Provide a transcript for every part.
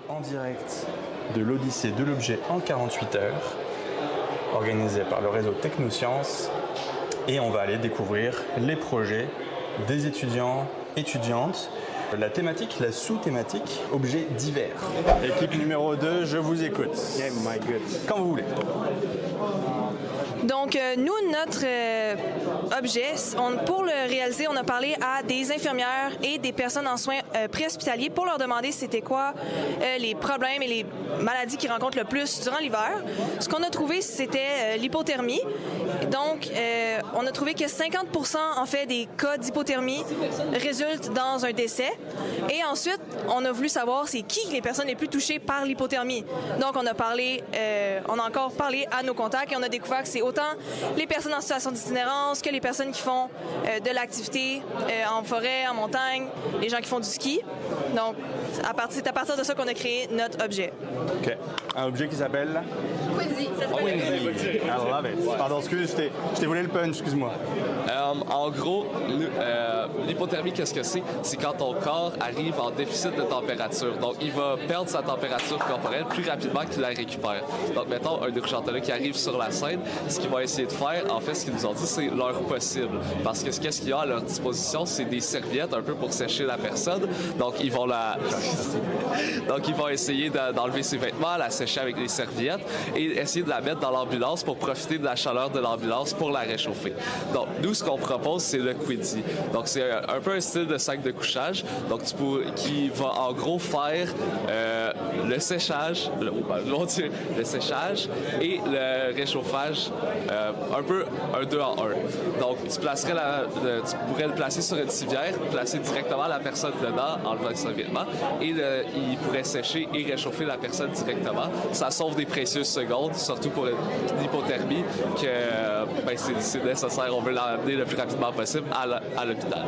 en direct de l'Odyssée de l'objet en 48 heures, organisé par le réseau Technosciences. Et on va aller découvrir les projets des étudiants, étudiantes. La thématique, la sous-thématique, objets divers. Équipe numéro 2, je vous écoute. Yeah, my God. Quand vous voulez. Donc, nous, notre objet, pour le réaliser, on a parlé à des infirmières et des personnes en soins préhospitaliers pour leur demander c'était quoi les problèmes et les maladies qu'ils rencontrent le plus durant l'hiver. Ce qu'on a trouvé, c'était l'hypothermie. Donc, on a trouvé que 50% en fait des cas d'hypothermie résultent dans un décès. Et ensuite, on a voulu savoir c'est qui les personnes les plus touchées par l'hypothermie. Donc, on a encore parlé à nos contacts et on a découvert que c'est autant les personnes en situation d'itinérance que les personnes qui font de l'activité en forêt, en montagne, les gens qui font du ski. Donc, c'est à partir de ça qu'on a créé notre objet. OK. Un objet qui s'appelle? Quincy. Quincy. I love it. Pardon, excuse, je t'ai volé le punch, excuse-moi. En gros, l'hypothermie, qu'est-ce que c'est? C'est quand ton corps arrive en déficit de température. Donc, il va perdre sa température corporelle plus rapidement qu'il la récupère. Donc, mettons, un urgentologue qui arrive sur la scène, ce qu'ils vont essayer de faire, en fait, ce qu'ils nous ont dit, c'est l'heure possible. Parce que qu'est-ce qu'il y a à leur disposition, c'est des serviettes un peu pour sécher la personne. Donc, ils vont essayer d'enlever ses vêtements, la sécher avec les serviettes et essayer de la mettre dans l'ambulance pour profiter de la chaleur de l'ambulance pour la réchauffer. Donc, nous, ce qu'on propose, c'est le Quiddy. Donc, c'est un peu un style de sac de couchage, donc qui va en gros faire le séchage, le séchage et le réchauffage, un peu un 2 en 1. Donc, tu pourrais le placer sur une civière, placer directement la personne dedans, enlever son vêtement, et il pourrait sécher et réchauffer la personne directement. Ça sauve des précieuses secondes, surtout pour l'hypothermie, que c'est nécessaire. On veut l'amener le plus rapidement possible à l'hôpital.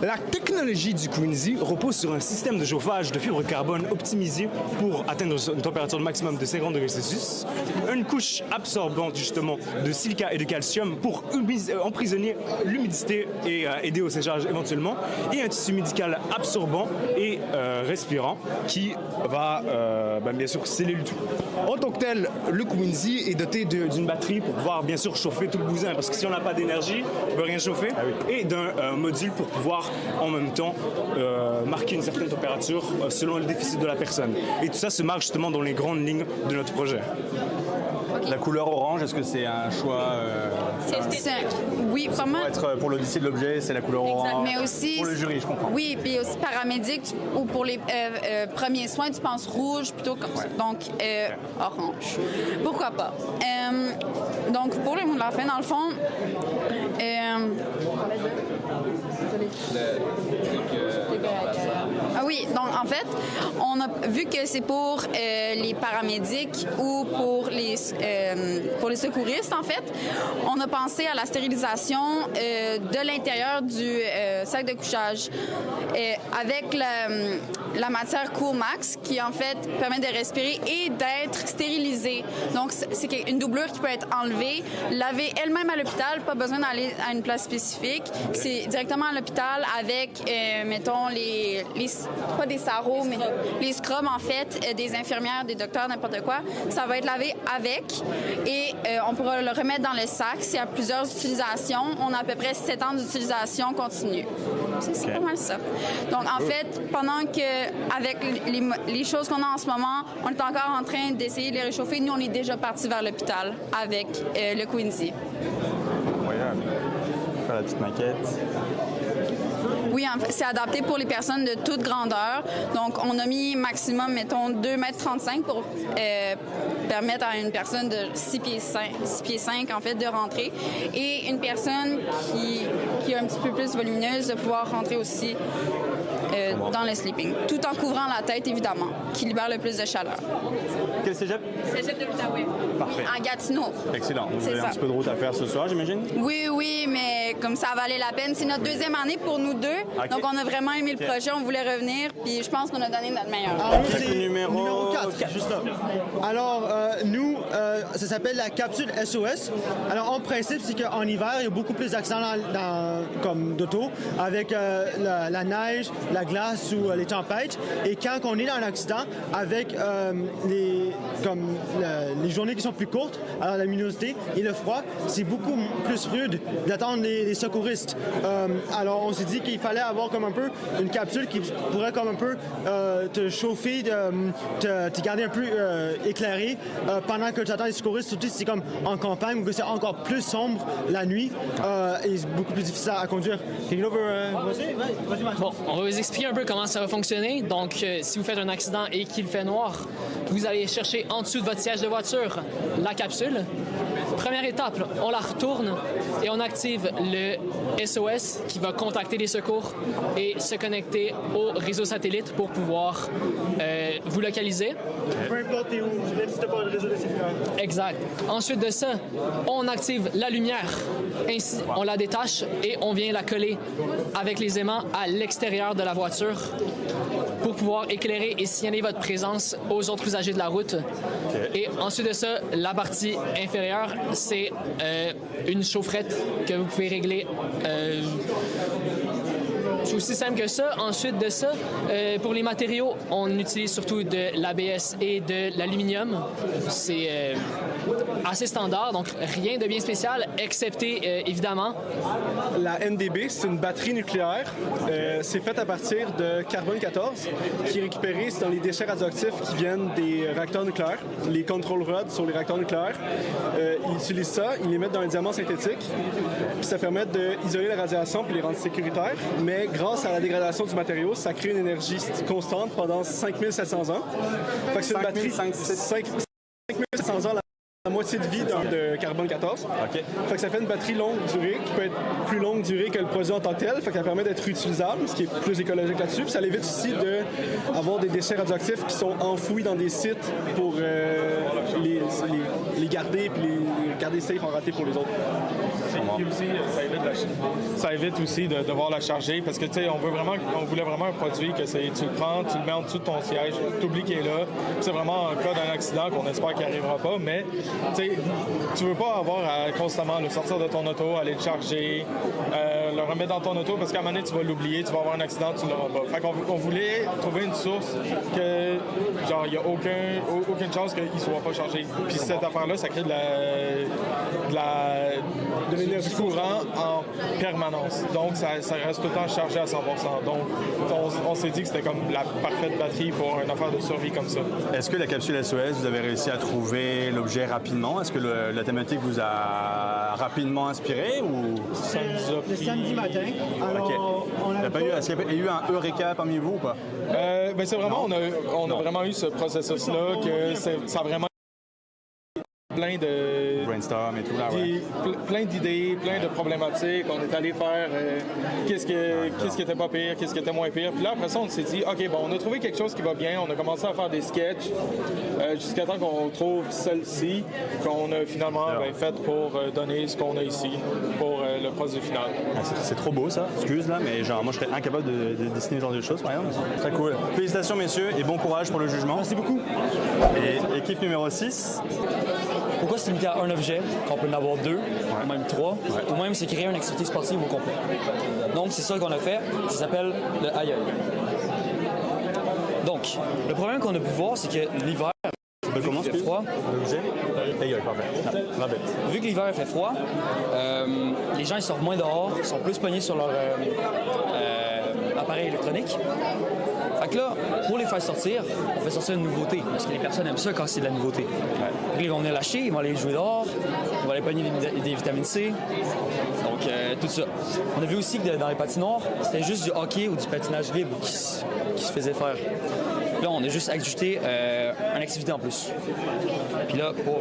La technologie du Quincy repose sur un système de chauffage de fibre carbone optimisé pour atteindre une température maximum de 50 degrés Celsius, une couche absorbante justement de silica et de calcium pour emprisonner l'humidité et aider au séchage éventuellement, et un tissu médical absorbant et respirant qui va bien sûr sceller le tout. En tant que tel, le Quincy est doté d'une batterie pour pouvoir bien sûr chauffer tout le bousin, parce que si on n'a pas d'énergie, on ne peut rien chauffer, et d'un module pour pouvoir en même temps marquer une certaine température selon le déficit de la personne. Et tout ça se marque justement dans les grandes lignes de notre projet. La couleur orange, est-ce que c'est un choix Oui, vraiment. Pour l'Odyssée de l'objet, c'est la couleur orange. Mais aussi, pour le jury, je comprends. Oui, puis aussi paramédic ou pour les premiers soins, tu penses rouge plutôt que donc orange. Pourquoi pas? Donc pour le mot de la fin, dans le fond, ah oui, donc en fait, on a vu que c'est pour les paramédics ou pour les secouristes, en fait. On a pensé à la stérilisation de l'intérieur du sac de couchage avec la matière Coolmax qui, en fait, permet de respirer et d'être stérilisé. Donc, c'est une doublure qui peut être enlevée, lavée elle-même à l'hôpital, pas besoin d'aller à une place spécifique. C'est directement à l'hôpital avec, mettons, pas des sarraux, mais les scrubs, en fait, des infirmières, des docteurs, n'importe quoi. Ça va être lavé avec et on pourra le remettre dans le sac. S'il y a plusieurs utilisations, on a à peu près 7 ans d'utilisation continue. C'est pas mal ça. Donc, en fait, pendant que, avec les choses qu'on a en ce moment, on est encore en train d'essayer de les réchauffer. Nous, on est déjà partis vers l'hôpital avec le Quincy. Incroyable. Faire la petite maquette. Oui, c'est adapté pour les personnes de toute grandeur. Donc, on a mis maximum, mettons, 2,35 m pour permettre à une personne de 6 pieds 5, en fait, de rentrer. Et une personne qui est un petit peu plus volumineuse de pouvoir rentrer aussi dans le sleeping. Tout en couvrant la tête, évidemment, qui libère le plus de chaleur. Quel cégep? Cégep de l'Outaouais. Parfait. En Gatineau. Excellent. Vous avez un petit peu de route à faire ce soir, j'imagine? Oui, mais comme ça valait la peine. C'est notre deuxième année pour nous deux. Okay. Donc, on a vraiment aimé le projet. On voulait revenir. Puis, je pense qu'on a donné notre meilleur. Alors, nous, c'est numéro 4. Juste là. Alors, nous, ça s'appelle la capsule SOS. Alors, en principe, c'est qu'en hiver, il y a beaucoup plus d'accidents comme d'auto avec la neige, la glace, sous les tempêtes. Et quand on est dans un accident, avec les journées qui sont plus courtes, alors la luminosité et le froid, c'est beaucoup plus rude d'attendre les secouristes. Alors on s'est dit qu'il fallait avoir comme un peu une capsule qui pourrait comme un peu te chauffer, te garder un peu éclairé pendant que tu attends les secouristes, surtout si c'est comme en campagne ou que c'est encore plus sombre la nuit et c'est beaucoup plus difficile à conduire. Bon, on va vous expliquer un peu comment ça va fonctionner. Donc, si vous faites un accident et qu'il fait noir, vous allez chercher en dessous de votre siège de voiture la capsule. Première étape, on la retourne et on active le SOS qui va contacter les secours et se connecter au réseau satellite pour pouvoir vous localiser. Peu importe où, même si tu n'as pas de réseau de cellulaire. Exact. Ensuite de ça, on active la lumière. Ainsi, on la détache et on vient la coller avec les aimants à l'extérieur de la voiture pour pouvoir éclairer et signaler votre présence aux autres usagers de la route. Okay. Et ensuite de ça, la partie inférieure, c'est une chaufferette que vous pouvez régler. C'est aussi simple que ça. Ensuite de ça, pour les matériaux, on utilise surtout de l'ABS et de l'aluminium. C'est assez standard, donc rien de bien spécial, excepté, évidemment... La NDB, c'est une batterie nucléaire. C'est fait à partir de carbone 14, qui est récupéré dans les déchets radioactifs qui viennent des réacteurs nucléaires, les control rods sur les réacteurs nucléaires. Ils utilisent ça, ils les mettent dans un diamant synthétique, puis ça permet d'isoler la radiation puis les rendre sécuritaires, mais grâce à la dégradation du matériau, ça crée une énergie constante pendant 5700 ans. Fait que c'est une batterie 5700 ans, la moitié de vie de carbone 14. Okay. Fait que ça fait une batterie longue durée qui peut être plus longue durée que le produit en tant que tel. Fait qu'elle permet d'être réutilisable, ce qui est plus écologique là-dessus. Puis ça évite aussi d'avoir des déchets radioactifs qui sont enfouis dans des sites pour les garder puis les garder safe en raté pour les autres. Et aussi, ça évite aussi de devoir la charger parce que tu sais, on voulait vraiment un produit que tu le prends, tu le mets en dessous de ton siège, tu oublies qu'il est là. C'est vraiment un cas d'un accident qu'on espère qu'il n'arrivera pas, mais tu veux pas avoir à constamment le sortir de ton auto, aller le charger, le remettre dans ton auto parce qu'à un moment donné, tu vas l'oublier, tu vas avoir un accident, tu l'auras pas. Fait qu'on voulait trouver une source que, genre, il n'y a aucune chance qu'il ne soit pas chargé. Puis cette affaire-là, ça crée de l'énergie courant en permanence. Donc, ça reste tout le temps chargé à 100%. Donc, on s'est dit que c'était comme la parfaite batterie pour une affaire de survie comme ça. Est-ce que la capsule SOS, vous avez réussi à trouver l'objet rapidement? Est-ce que la thématique vous a rapidement inspiré ou... Ça nous a pris... Le samedi matin. Alors, okay. Est-ce qu'il y a eu un Eureka parmi vous ou pas? C'est vraiment, on a vraiment eu ce processus-là que ça a vraiment plein de... brainstorm et tout là, plein d'idées, plein de problématiques. On est allé faire qu'est-ce qui était pas pire, qu'est-ce qui était moins pire. Puis là, après ça, on s'est dit, OK, bon, on a trouvé quelque chose qui va bien. On a commencé à faire des sketchs jusqu'à temps qu'on trouve celle-ci qu'on a finalement fait pour donner ce qu'on a ici pour le produit final. C'est trop beau, ça. Excuse, là, mais genre, moi, je serais incapable de dessiner ce genre de choses, par exemple. Très cool. Félicitations, messieurs, et bon courage pour le jugement. Merci beaucoup. Et équipe numéro 6. Pourquoi se limiter à un objet, quand on peut en avoir deux, ou même trois, ou même c'est créer une activité sportive au complet. Donc, c'est ça qu'on a fait. Ça s'appelle le aïe. Donc, le problème qu'on a pu voir, c'est que l'hiver, il fait froid. Vu que l'hiver fait froid, les gens ils sortent moins dehors, ils sont plus pognés sur leur appareil électronique. Fait que là, pour les faire sortir, on fait sortir une nouveauté, parce que les personnes aiment ça quand c'est de la nouveauté. Ouais. Ils vont venir l'acheter, ils vont aller jouer dehors, ils vont aller pogner des vitamines C, donc tout ça. On a vu aussi que dans les patinoires, c'était juste du hockey ou du patinage libre qui se faisait faire. Là, on a juste ajouté une activité en plus. Puis là, pour...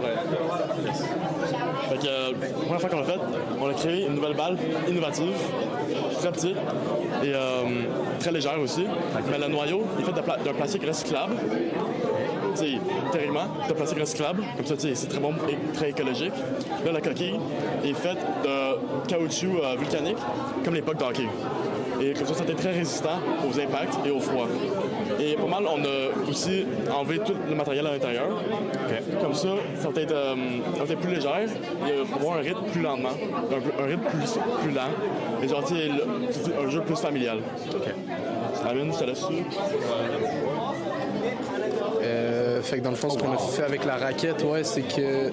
Fait que, la première fois qu'on l'a fait, on a créé une nouvelle balle innovative, très petite et très légère aussi. Okay. Mais le noyau est fait d'un plastique recyclable. Théoriquement, d'un plastique recyclable. Comme ça, c'est très bon et très écologique. Là, la coquille est faite de caoutchouc vulcanique, comme les pucks d'hockey. Et comme ça, c'était très résistant aux impacts et au froid. Et pas mal, on a aussi enlevé tout le matériel à l'intérieur. Okay. Comme ça, ça va être plus légère et avoir un rythme plus lentement, un rythme plus lent. Et genre, un jeu plus familial. Okay. Amine, je te laisse. Fait que dans le fond, ce qu'on a fait avec la raquette, c'est que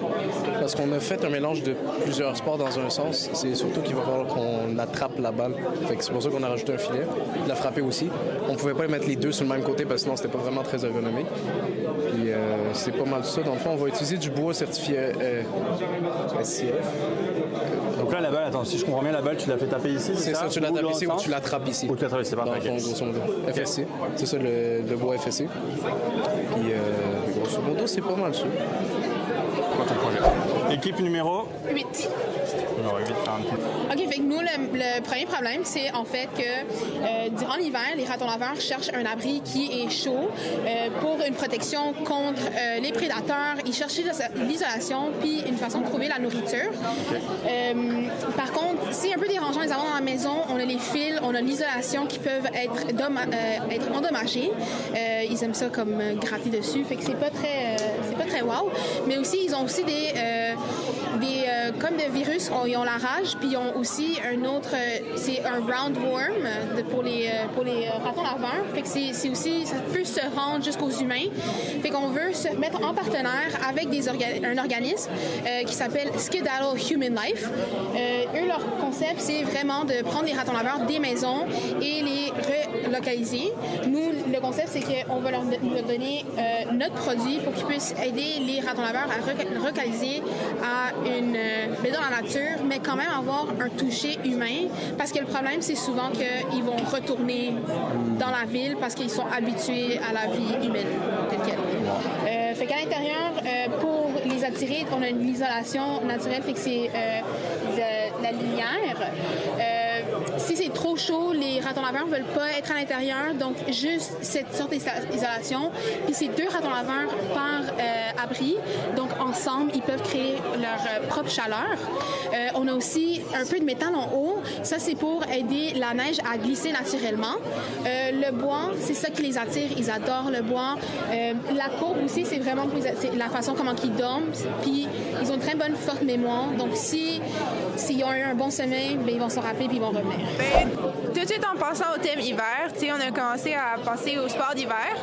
parce qu'on a fait un mélange de plusieurs sports dans un sens, c'est surtout qu'il va falloir qu'on attrape la balle. Fait que c'est pour ça qu'on a rajouté un filet, la frapper aussi. On pouvait pas mettre les deux sur le même côté parce que sinon c'était pas vraiment très ergonomique. Puis c'est pas mal ça. Dans le fond, on va utiliser du bois certifié SCF. Donc là, la balle, attends, si je comprends bien, la balle, tu l'as fait taper ici, c'est ça? Tu la tapes ici ou tu l'attrapes ici? Ou tu l'attrapes ici, c'est parfait. Dans le fond, grosso modo. FSC, c'est ça le bois FSC. Puis grosso modo, c'est pas mal ça. Équipe numéro 8. Numéro 8, OK, fait que nous, le premier problème, c'est en fait que durant l'hiver, les ratons laveurs cherchent un abri qui est chaud pour une protection contre les prédateurs. Ils cherchent l'isolation puis une façon de trouver la nourriture. Par contre, c'est un peu dérangeant les avoir dans la maison. On a les fils, on a l'isolation qui peuvent être endommagés. Ils aiment ça comme gratter dessus, fait que c'est pas très wow. Mais aussi, ils ont aussi des comme de virus, ils ont la rage, puis ils ont aussi un autre, c'est un roundworm pour les ratons laveurs. Fait que c'est aussi, ça peut se rendre jusqu'aux humains. Fait qu'on veut se mettre en partenaire avec un organisme qui s'appelle Skedaddle Human Life. Eux, leur concept, c'est vraiment de prendre les ratons laveurs des maisons et les relocaliser. Nous, le concept, c'est qu'on va leur donner notre produit pour qu'ils puissent aider les ratons laveurs à relocaliser dans la nature, mais quand même avoir un toucher humain. Parce que le problème, c'est souvent qu'ils vont retourner dans la ville parce qu'ils sont habitués à la vie humaine, telle quelle. Fait qu'à l'intérieur, pour les attirer, on a une isolation naturelle, fait que c'est de la lumière. Si c'est trop chaud, les ratons laveurs ne veulent pas être à l'intérieur, donc juste cette sorte d'isolation. Puis c'est 2 ratons laveurs par abri, donc ensemble, ils peuvent créer leur propre chaleur. On a aussi un peu de métal en haut. Ça, c'est pour aider la neige à glisser naturellement. Le bois, c'est ça qui les attire. Ils adorent le bois. La courbe aussi, c'est vraiment la façon comment ils dorment. Puis ils ont une très bonne forte mémoire. Donc s'ils ont eu un bon sommeil, ils vont se rappeler puis ils vont revenir. Tout de suite, en passant au thème hiver, on a commencé à passer au sport d'hiver.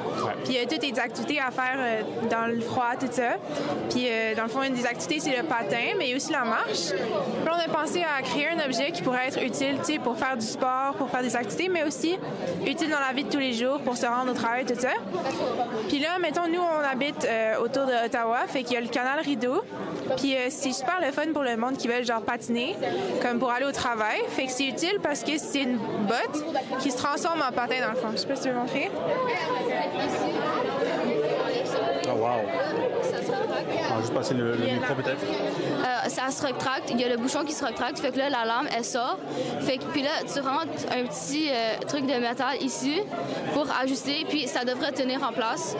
Puis toutes les activités à faire dans le froid, tout ça. Puis dans le fond, une des activités, c'est le patin, mais aussi la marche. Puis on a pensé à créer un objet qui pourrait être utile pour faire du sport, pour faire des activités, mais aussi utile dans la vie de tous les jours pour se rendre au travail, tout ça. Puis là, mettons, nous, on habite autour de Ottawa, fait qu'il y a le canal Rideau. Puis c'est super le fun pour le monde qui veut genre patiner, comme pour aller au travail. Fait que c'est utile parce que c'est une botte qui se transforme en patin dans le fond. Je sais pas si tu veux montrer. Oh wow! On va juste passer le micro peut-être. Ça se retracte, il y a le bouchon qui se retracte, fait que là la lame elle sort. Fait que puis là tu rentres un petit truc de métal ici pour ajuster, puis ça devrait tenir en place.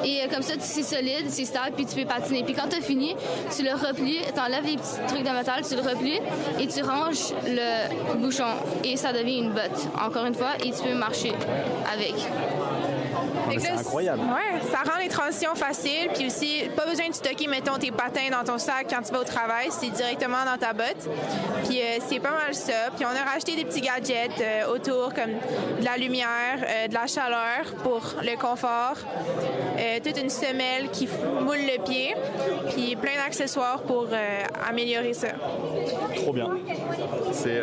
Et comme ça, c'est solide, c'est stable, puis tu peux patiner. Puis quand tu as fini, tu le replies, tu enlèves les petits trucs de métal, tu le replies et tu ranges le bouchon. Et ça devient une botte, encore une fois, et tu peux marcher avec. C'est incroyable. Ouais, ça rend les transitions faciles, puis aussi, pas besoin de stocker, mettons, tes patins dans ton sac quand tu vas au travail, c'est directement dans ta botte. Puis c'est pas mal ça. Puis on a racheté des petits gadgets autour, comme de la lumière, de la chaleur pour le confort, toute une semelle qui moule le pied, puis plein d'accessoires pour améliorer ça. Trop bien. C'est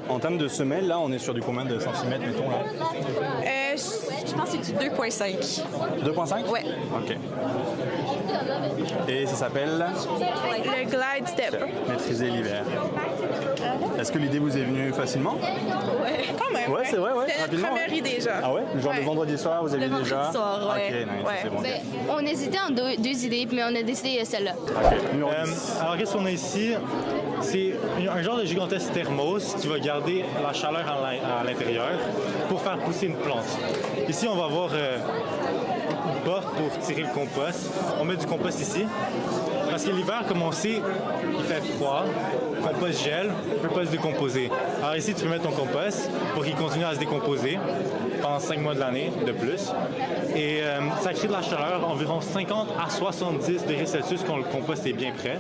en termes de semelle, là, on est sur du combien de centimètres, mettons, là? Je pense que c'est du 2,5. 2,5? Ouais. OK. Et ça s'appelle? Le Glide Step. Maîtriser l'hiver. Est-ce que l'idée vous est venue facilement? Ouais, quand même. Ouais, c'est vrai, ouais. C'était notre première idée, genre. Ah ouais? Le genre de vendredi soir, vous avez déjà? Le vendredi soir, ouais. OK, nice, ouais. c'est bon. Ben, on hésitait en deux idées, mais on a décidé celle-là. Alors, qu'est-ce qu'on a ici? C'est un genre de gigantesque thermos qui va garder la chaleur à l'intérieur pour faire pousser une plante. Ici, on va avoir une porte pour tirer le compost. On met du compost ici. Parce que l'hiver, comme on sait, il fait froid, le compost gèle, il ne peut pas se décomposer. Alors ici, tu peux mettre ton compost pour qu'il continue à se décomposer pendant 5 mois de l'année, de plus. Et ça crée de la chaleur, environ 50 à 70 degrés Celsius quand le compost est bien prêt.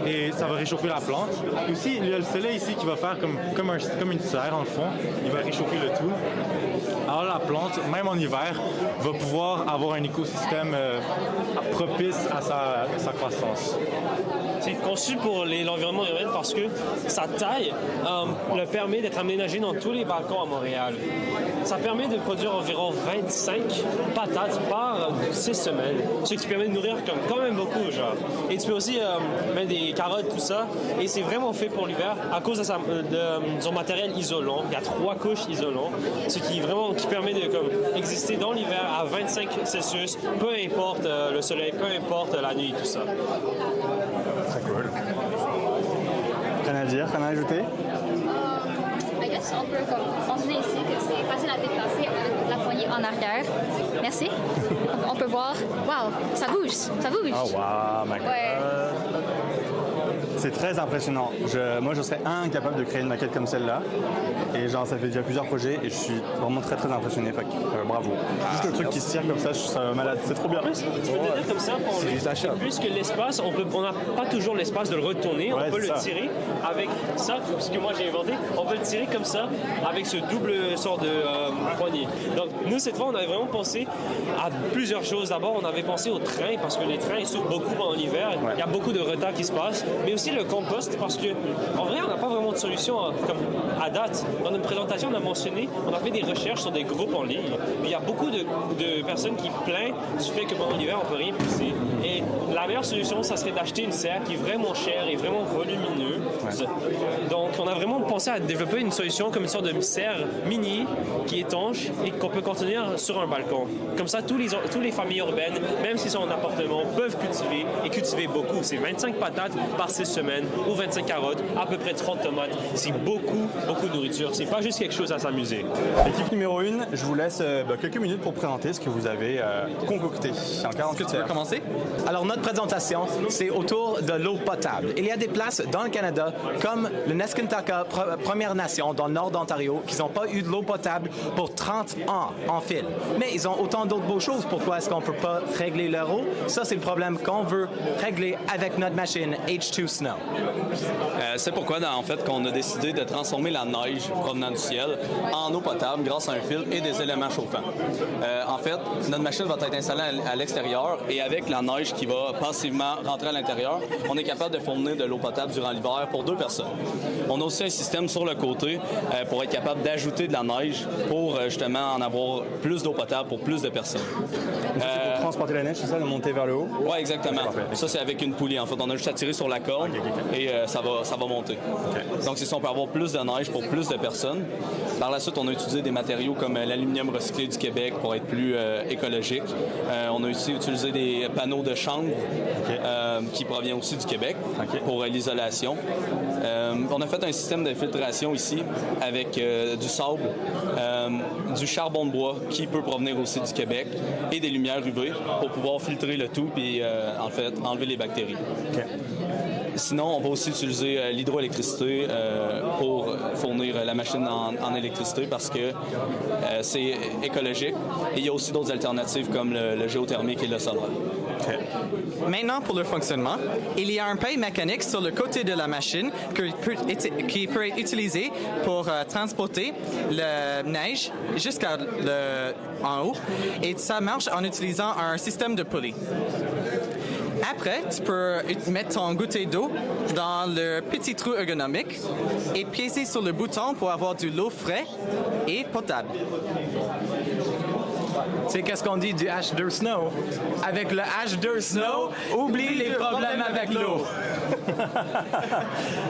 Et ça va réchauffer la plante. Aussi, il y a le soleil ici qui va faire comme une serre, en le fond. Il va réchauffer le tout. Alors la plante, même en hiver, va pouvoir avoir un écosystème propice à sa croissance. C'est conçu pour l'environnement urbain parce que sa taille le permet d'être aménagé dans tous les balcons à Montréal. Ça permet de produire environ 25 patates par 6 semaines, ce qui permet de nourrir quand même beaucoup, genre. Et tu peux aussi mettre des carottes, tout ça, et c'est vraiment fait pour l'hiver à cause de son matériel isolant. Il y a 3 couches isolantes, ce qui permet de exister dans l'hiver à 25 Celsius, peu importe le soleil, peu importe la nuit, tout ça. Très cool. Rien à dire, rien à ajouter? I guess on peut continuer ici, que c'est facile à déplacer avec la poignée en arrière. Merci. On peut voir. Wow, ça bouge, ça bouge. Oh wow, my God. Ouais. C'est très impressionnant. Moi, je serais incapable de créer une maquette comme celle-là. Et genre, ça fait déjà plusieurs projets et je suis vraiment très très impressionné. Fait que, bravo. Juste le truc qui se tire comme ça, je suis malade. C'est trop bien. Tu peux le dire comme ça pour puisque l'espace, on n'a pas toujours l'espace de le retourner. On peut le tirer avec ça, ce que moi j'ai inventé. On peut le tirer comme ça avec ce double sort de poignée. Donc nous, cette fois, on avait vraiment pensé à plusieurs choses. D'abord, on avait pensé au train parce que les trains ils souffrent beaucoup pendant l'hiver. Il y a beaucoup de retard qui se passe. Mais aussi le compost parce que en vrai, on n'a pas vraiment de solution comme à date. Dans notre présentation, on a mentionné, on a fait des recherches sur des groupes en ligne. Puis il y a beaucoup de personnes qui plaignent du fait que pendant l'hiver, on peut rien pousser. Et la meilleure solution, ça serait d'acheter une serre qui est vraiment chère et vraiment volumineuse. Ouais. Donc, on a vraiment pensé à développer une solution comme une sorte de serre mini qui est étanche et qu'on peut contenir sur un balcon. Comme ça, tous les familles urbaines, même s'ils sont en appartement, peuvent cultiver et cultiver beaucoup. C'est 25 patates par 6 semaines ou 25 carottes, à peu près 30 tomates. C'est beaucoup, beaucoup de nourriture. C'est pas juste quelque chose à s'amuser. Équipe numéro 1, je vous laisse quelques minutes pour présenter ce que vous avez concocté en 48 heures. Est-ce que tu veux commencer? Alors, notre présentation, c'est autour de l'eau potable. Il y a des places dans le Canada, comme le Neskantaga Première Nation, dans le nord d'Ontario, qui n'ont pas eu de l'eau potable pour 30 ans en fil. Mais ils ont autant d'autres beaux choses. Pourquoi est-ce qu'on ne peut pas régler leur eau? Ça, c'est le problème qu'on veut régler avec notre machine H2 Snow. C'est pourquoi, en fait, qu'on a décidé de transformer la neige provenant du ciel en eau potable grâce à un fil et des éléments chauffants. En fait, notre machine va être installée à l'extérieur et avec la neige qui va passivement rentrer à l'intérieur, on est capable de fournir de l'eau potable durant l'hiver pour 2 personnes. On a aussi un système sur le côté pour être capable d'ajouter de la neige pour justement en avoir plus d'eau potable pour plus de personnes. C'est pour transporter la neige, c'est ça, de monter vers le haut? Oui, exactement. Ça, c'est avec une poulie. En fait, on a juste à tirer sur la corde et ça va monter. Donc, c'est ça, on peut avoir plus de neige pour plus de personnes. Par la suite, on a utilisé des matériaux comme l'aluminium recyclé du Québec pour être plus écologique. On a aussi utilisé des panneaux de chanvre qui proviennent aussi du Québec pour l'isolation. On a fait un système de filtration ici avec du sable, du charbon de bois qui peut provenir aussi du Québec et des lumières UV pour pouvoir filtrer le tout et en fait enlever les bactéries. Sinon, on va aussi utiliser l'hydroélectricité pour fournir la machine en électricité parce que c'est écologique. Et il y a aussi d'autres alternatives comme le géothermique et le solaire. Maintenant, pour le fonctionnement, il y a un paille mécanique sur le côté de la machine qui peut être utilisé pour transporter la neige jusqu'en haut. Et ça marche en utilisant un système de poulie. Après, tu peux mettre ton gouttière d'eau dans le petit trou ergonomique et piéger sur le bouton pour avoir de l'eau fraîche et potable. C'est qu'est-ce qu'on dit du H2 Snow? Avec le H2 Snow, oublie les problèmes avec l'eau.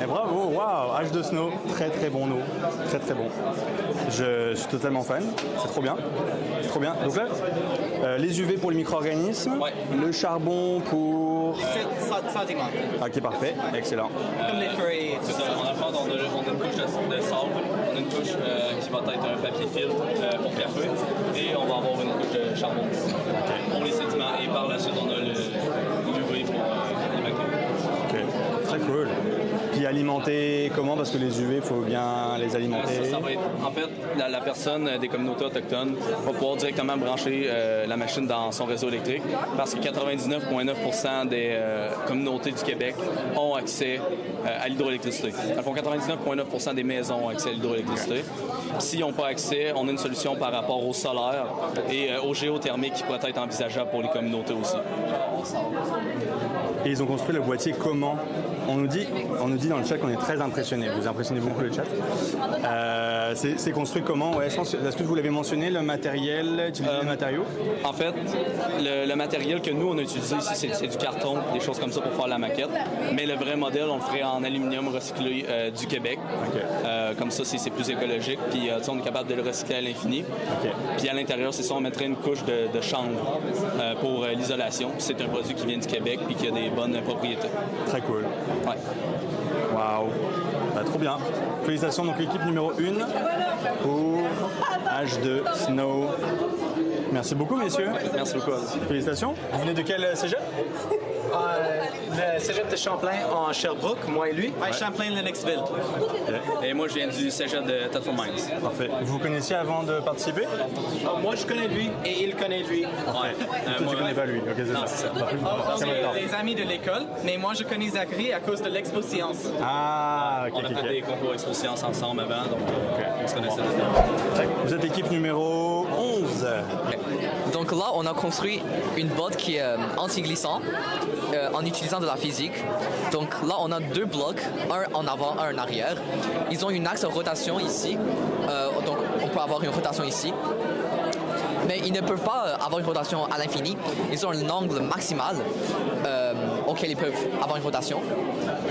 Et bravo, wow, H2 Snow, très très bon eau, très très bon. Je suis totalement fan, c'est trop bien, trop bien. Donc là, les UV pour les micro-organismes, le charbon pour... Pratiquement. Ok, parfait, excellent. Comme les feuilles et tout ça. On a une couche de sable, on a une couche qui va être un papier filtre pour café et on va avoir une couche de charbon pour les sédiments et par la suite on a le UV pour les Puis alimenter comment? Parce que les UV, il faut bien les alimenter. Ça va être, en fait, la personne des communautés autochtones va pouvoir directement brancher la machine dans son réseau électrique parce que 99,9% des communautés du Québec ont accès à l'hydroélectricité. Dans le fond, 99,9% des maisons ont accès à l'hydroélectricité. S'ils n'ont pas accès, on a une solution par rapport au solaire et au géothermique qui pourrait être envisageable pour les communautés aussi. Et ils ont construit le boîtier comment? On nous dit dans le chat qu'on est très impressionnés. Vous impressionnez beaucoup le chat. C'est construit comment? Ouais, est-ce que vous l'avez mentionné, le matériel, utiliser les matériaux? En fait, le matériel que nous, on a utilisé ici, c'est du carton, des choses comme ça pour faire la maquette. Mais le vrai modèle, on le ferait en aluminium recyclé du Québec. Okay. Comme ça, c'est plus écologique. Puis on est capable de le recycler à l'infini. Okay. Puis à l'intérieur, c'est ça, on mettrait une couche de chanvre pour l'isolation. C'est un produit qui vient du Québec puis qui a des bonnes propriétés. Très cool. Ouais. Waouh. Bah, trop bien. Félicitations, donc l'équipe numéro 1 pour H2 Snow. Merci beaucoup, messieurs. Merci beaucoup. Félicitations. Vous venez de quel cégep? Le cégep de Champlain en Sherbrooke, moi et lui. Ouais. Champlain-Lennoxville. Okay. Et moi, je viens du cégep de Thetford Mines. Parfait. Vous vous connaissiez avant de participer? Moi, je connais lui et il connaît lui. Ouais. Toi, tu connais pas lui. Ok, c'est ça. C'est des amis de l'école, mais moi, je connais Zachary à cause de l'Expo Science. Ah, ok. On a fait des concours Expo Science ensemble avant, donc on se connaissait. Vous êtes équipe numéro 11. Donc là, on a construit une botte qui est anti-glissant en utilisant de la physique. Donc là, on a 2 blocs, un en avant, un en arrière. Ils ont une axe de rotation ici. Donc on peut avoir une rotation ici. Mais ils ne peuvent pas avoir une rotation à l'infini. Ils ont un angle maximal auquel ils peuvent avoir une rotation.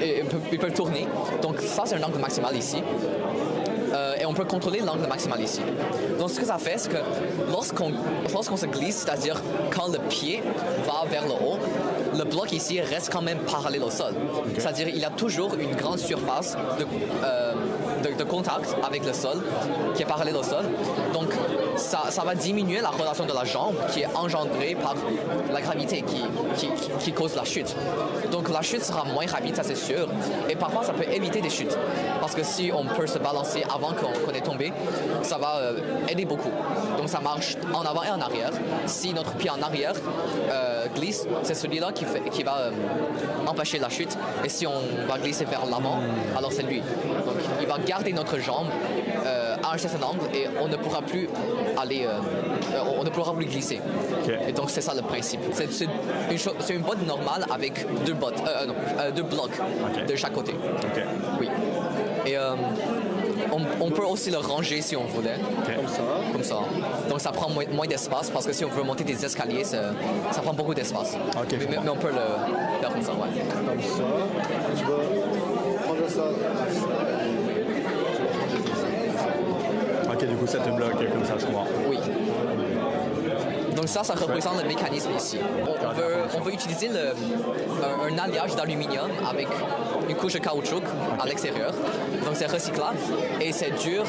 Et ils peuvent tourner. Donc ça, c'est un angle maximal ici. Et on peut contrôler l'angle maximal ici. Donc ce que ça fait, c'est que lorsqu'on se glisse, c'est-à-dire quand le pied va vers le haut, le bloc ici reste quand même parallèle au sol. Okay. C'est-à-dire qu'il y a toujours une grande surface de contact avec le sol qui est parallèle au sol. Donc ça va diminuer la rotation de la jambe qui est engendrée par la gravité qui cause la chute. Donc la chute sera moins rapide, ça c'est sûr. Et parfois ça peut éviter des chutes. Parce que si on peut se balancer avant qu'on est tombé, ça va aider beaucoup. Donc ça marche en avant et en arrière. Si notre pied en arrière glisse, c'est celui-là qui va empêcher la chute. Et si on va glisser vers l'avant, alors c'est lui. Donc il va garder notre jambe à un certain angle et on ne pourra plus aller, on ne pourra plus glisser. Okay. Et donc c'est ça le principe. C'est une botte normale avec 2 blocs okay. de chaque côté. Okay. Oui. Et on peut aussi le ranger si on voulait. Okay. Comme ça. Donc ça prend moins d'espace parce que si on veut monter des escaliers, ça prend beaucoup d'espace. Okay, mais on peut le faire comme ça, ouais. Comme ça. Je vais prendre ça. Ok, du coup ça te bloque comme ça, je crois. Oui. Donc ça représente le mécanisme ici. On veut utiliser un alliage d'aluminium avec une couche de caoutchouc à l'extérieur. Donc c'est recyclable et c'est dur.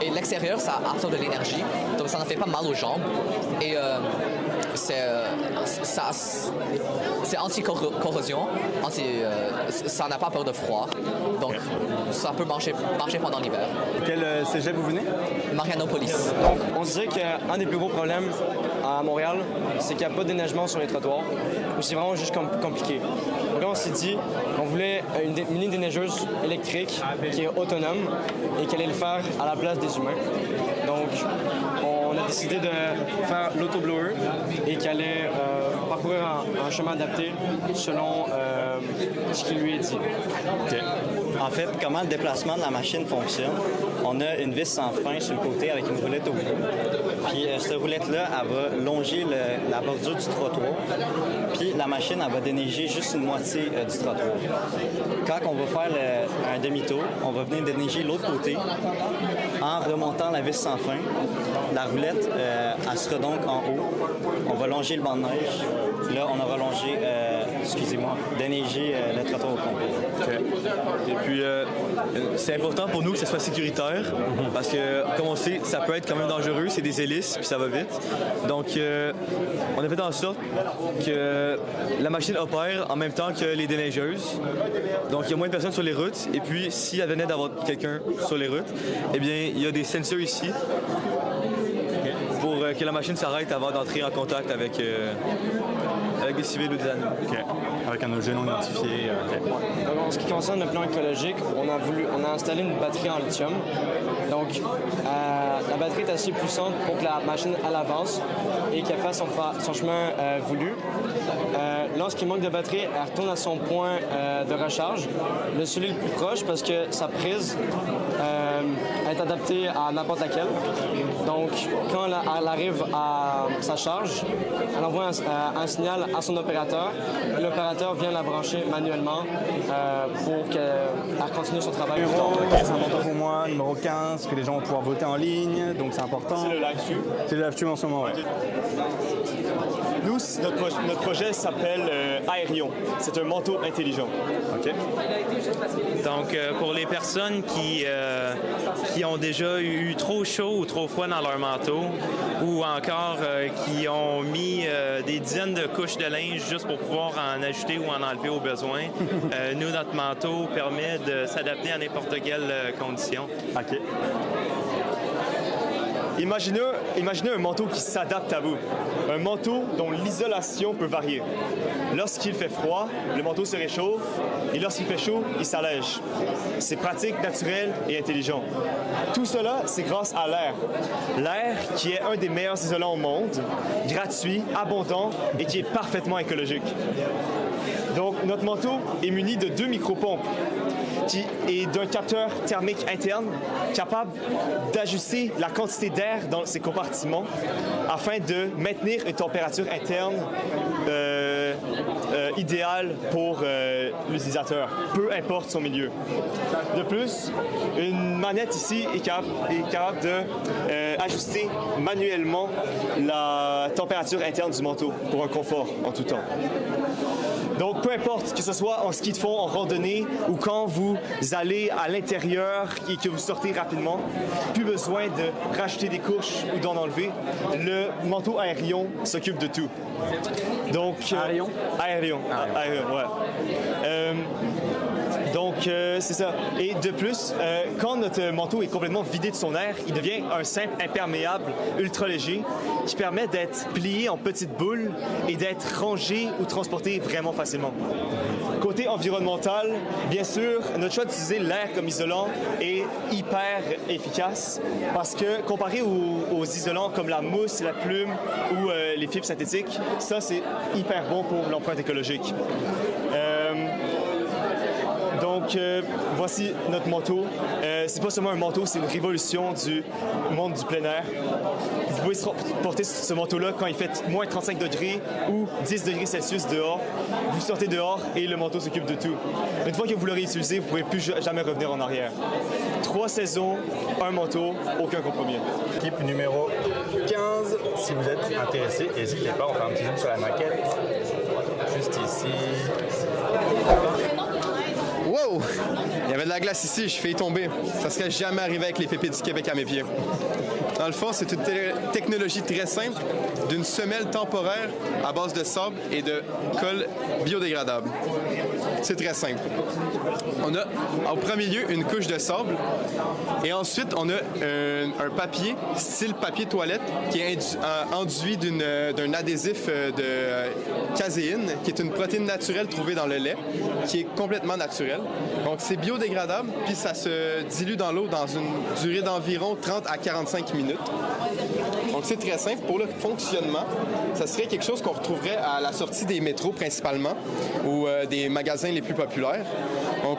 Et l'extérieur, ça absorbe de l'énergie. Donc ça ne fait pas mal aux jambes. Et c'est anti-corrosion. Ça n'a pas peur de froid. Donc ça peut marcher pendant l'hiver. Quel cégep vous venez? Marianopolis. Donc on dirait qu'un des plus gros problèmes à Montréal, c'est qu'il n'y a pas de déneigement sur les trottoirs. C'est vraiment juste compliqué. Donc là, on s'est dit qu'on voulait une mini déneigeuse électrique qui est autonome et qui allait le faire à la place des humains. Donc on a décidé de faire l'autoblower et qui allait parcourir un chemin adapté selon ce qui lui est dit. Okay. En fait, comment le déplacement de la machine fonctionne? On a une vis sans fin sur le côté avec une roulette au bout. Puis cette roulette-là, elle va longer la bordure du trottoir. Puis la machine, elle va déneiger juste une moitié du trottoir. Quand on va faire un demi-tour, on va venir déneiger l'autre côté en remontant la vis sans fin. La roulette, elle sera donc en haut. On va longer le banc de neige. Là, on aura longé, déneiger le trottoir au complet. Et puis, c'est important pour nous que ça soit sécuritaire parce que, comme on sait, ça peut être quand même dangereux. C'est des hélices, puis ça va vite. Donc, on a fait en sorte que la machine opère en même temps que les déneigeuses. Donc, il y a moins de personnes sur les routes. Et puis, s'il venait d'avoir quelqu'un sur les routes, eh bien, il y a des sensors ici pour que la machine s'arrête avant d'entrer en contact avec des civils ou des animaux. Okay. Avec un objet non identifié. En ce qui concerne le plan écologique, on a installé une batterie en lithium. Donc, la batterie est assez puissante pour que la machine avance et qu'elle fasse son chemin voulu. Lorsqu'il manque de batterie, elle retourne à son point de recharge, celui le plus proche parce que sa prise est adaptée à n'importe laquelle. Donc, quand elle arrive à sa charge, elle envoie un signal à son opérateur. L'opérateur vient la brancher manuellement pour qu'elle continue son travail. C'est important pour moi, numéro 15, que les gens vont pouvoir voter en ligne, donc c'est important. C'est le live stream. C'est le live stream en ce moment, oui. Nous, notre projet s'appelle Aérion. C'est un manteau intelligent. OK. Donc, pour les personnes qui ont déjà eu trop chaud ou trop froid dans leur manteau, ou encore qui ont mis des dizaines de couches de linge juste pour pouvoir en ajouter ou en enlever au besoin, nous, notre manteau permet de s'adapter à n'importe quelle condition. OK. Imaginez un manteau qui s'adapte à vous. Un manteau dont l'isolation peut varier. Lorsqu'il fait froid, le manteau se réchauffe et lorsqu'il fait chaud, il s'allège. C'est pratique, naturel et intelligent. Tout cela, c'est grâce à l'air. L'air qui est un des meilleurs isolants au monde, gratuit, abondant et qui est parfaitement écologique. Donc, notre manteau est muni de 2 micropompes et d'un capteur thermique interne capable d'ajuster la quantité d'air dans ses compartiments afin de maintenir une température interne idéale pour l'utilisateur, peu importe son milieu. De plus, une manette ici est capable d'ajuster manuellement la température interne du manteau pour un confort en tout temps. Donc, peu importe, que ce soit en ski de fond, en randonnée ou quand vous allez à l'intérieur et que vous sortez rapidement, plus besoin de racheter des couches ou d'en enlever. Le manteau Aérion s'occupe de tout. Donc, Aérion? Aérion, ouais. Donc, c'est ça. Et de plus, quand notre manteau est complètement vidé de son air, il devient un simple imperméable ultra léger qui permet d'être plié en petites boules et d'être rangé ou transporté vraiment facilement. Côté environnemental, bien sûr, notre choix d'utiliser l'air comme isolant est hyper efficace parce que comparé aux isolants comme la mousse, la plume ou les fibres synthétiques, ça, c'est hyper bon pour l'empreinte écologique. Donc, voici notre manteau. C'est pas seulement un manteau, c'est une révolution du monde du plein air. Vous pouvez porter ce manteau-là quand il fait moins 35 degrés ou 10 degrés Celsius dehors. Vous sortez dehors et le manteau s'occupe de tout. Une fois que vous l'aurez utilisé, vous ne pourrez plus jamais revenir en arrière. 3 saisons, un manteau, aucun compromis. Équipe numéro 15, si vous êtes intéressé, n'hésitez pas, on fait un petit zoom sur la maquette. Juste ici. Wow! Il y avait de la glace ici, je fais y tomber. Ça serait jamais arrivé avec les pépites du Québec à mes pieds. Dans le fond, c'est une technologie très simple d'une semelle temporaire à base de sable et de colle biodégradable. C'est très simple. On a en premier lieu une couche de sable et ensuite on a un papier, style papier toilette, qui est enduit d'un adhésif de caséine, qui est une protéine naturelle trouvée dans le lait, qui est complètement naturelle. Donc c'est biodégradable, puis ça se dilue dans l'eau dans une durée d'environ 30 à 45 minutes. Donc c'est très simple. Pour le fonctionnement, ça serait quelque chose qu'on retrouverait à la sortie des métros principalement ou des magasins les plus populaires. Donc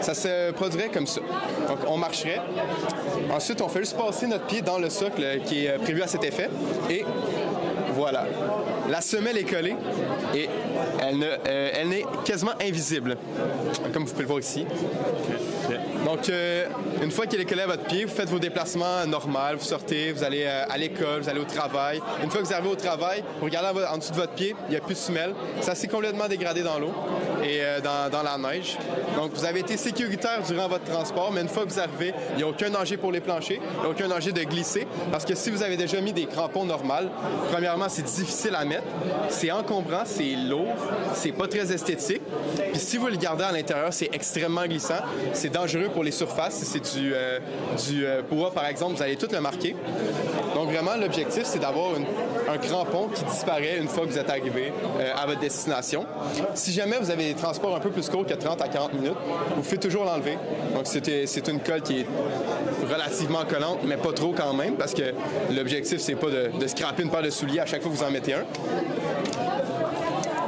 ça se produirait comme ça. Donc on marcherait. Ensuite, on fait juste passer notre pied dans le socle qui est prévu à cet effet et Voilà. La semelle est collée et elle n'est quasiment invisible, comme vous pouvez le voir ici. Donc, une fois qu'elle est collée à votre pied, vous faites vos déplacements normaux, vous sortez, vous allez à l'école, vous allez au travail. Une fois que vous arrivez au travail, vous regardez en dessous de votre pied, il n'y a plus de semelle. Ça s'est complètement dégradé dans l'eau et dans la neige. Donc, vous avez été sécuritaire durant votre transport, mais une fois que vous arrivez, il n'y a aucun danger pour les planchers, il n'y a aucun danger de glisser, parce que si vous avez déjà mis des crampons normaux, premièrement, c'est difficile à mettre, c'est encombrant, c'est lourd, c'est pas très esthétique. Puis si vous le gardez à l'intérieur, c'est extrêmement glissant, c'est dangereux pour les surfaces. Si c'est du bois, par exemple, vous allez tout le marquer. Donc vraiment, l'objectif, c'est d'avoir un crampon qui disparaît une fois que vous êtes arrivé à votre destination. Si jamais vous avez des transports un peu plus courts que 30 à 40 minutes, vous pouvez toujours l'enlever. Donc c'est une colle qui est relativement collante, mais pas trop quand même, parce que l'objectif, c'est pas de scraper une paire de souliers à chaque fois que vous en mettez un.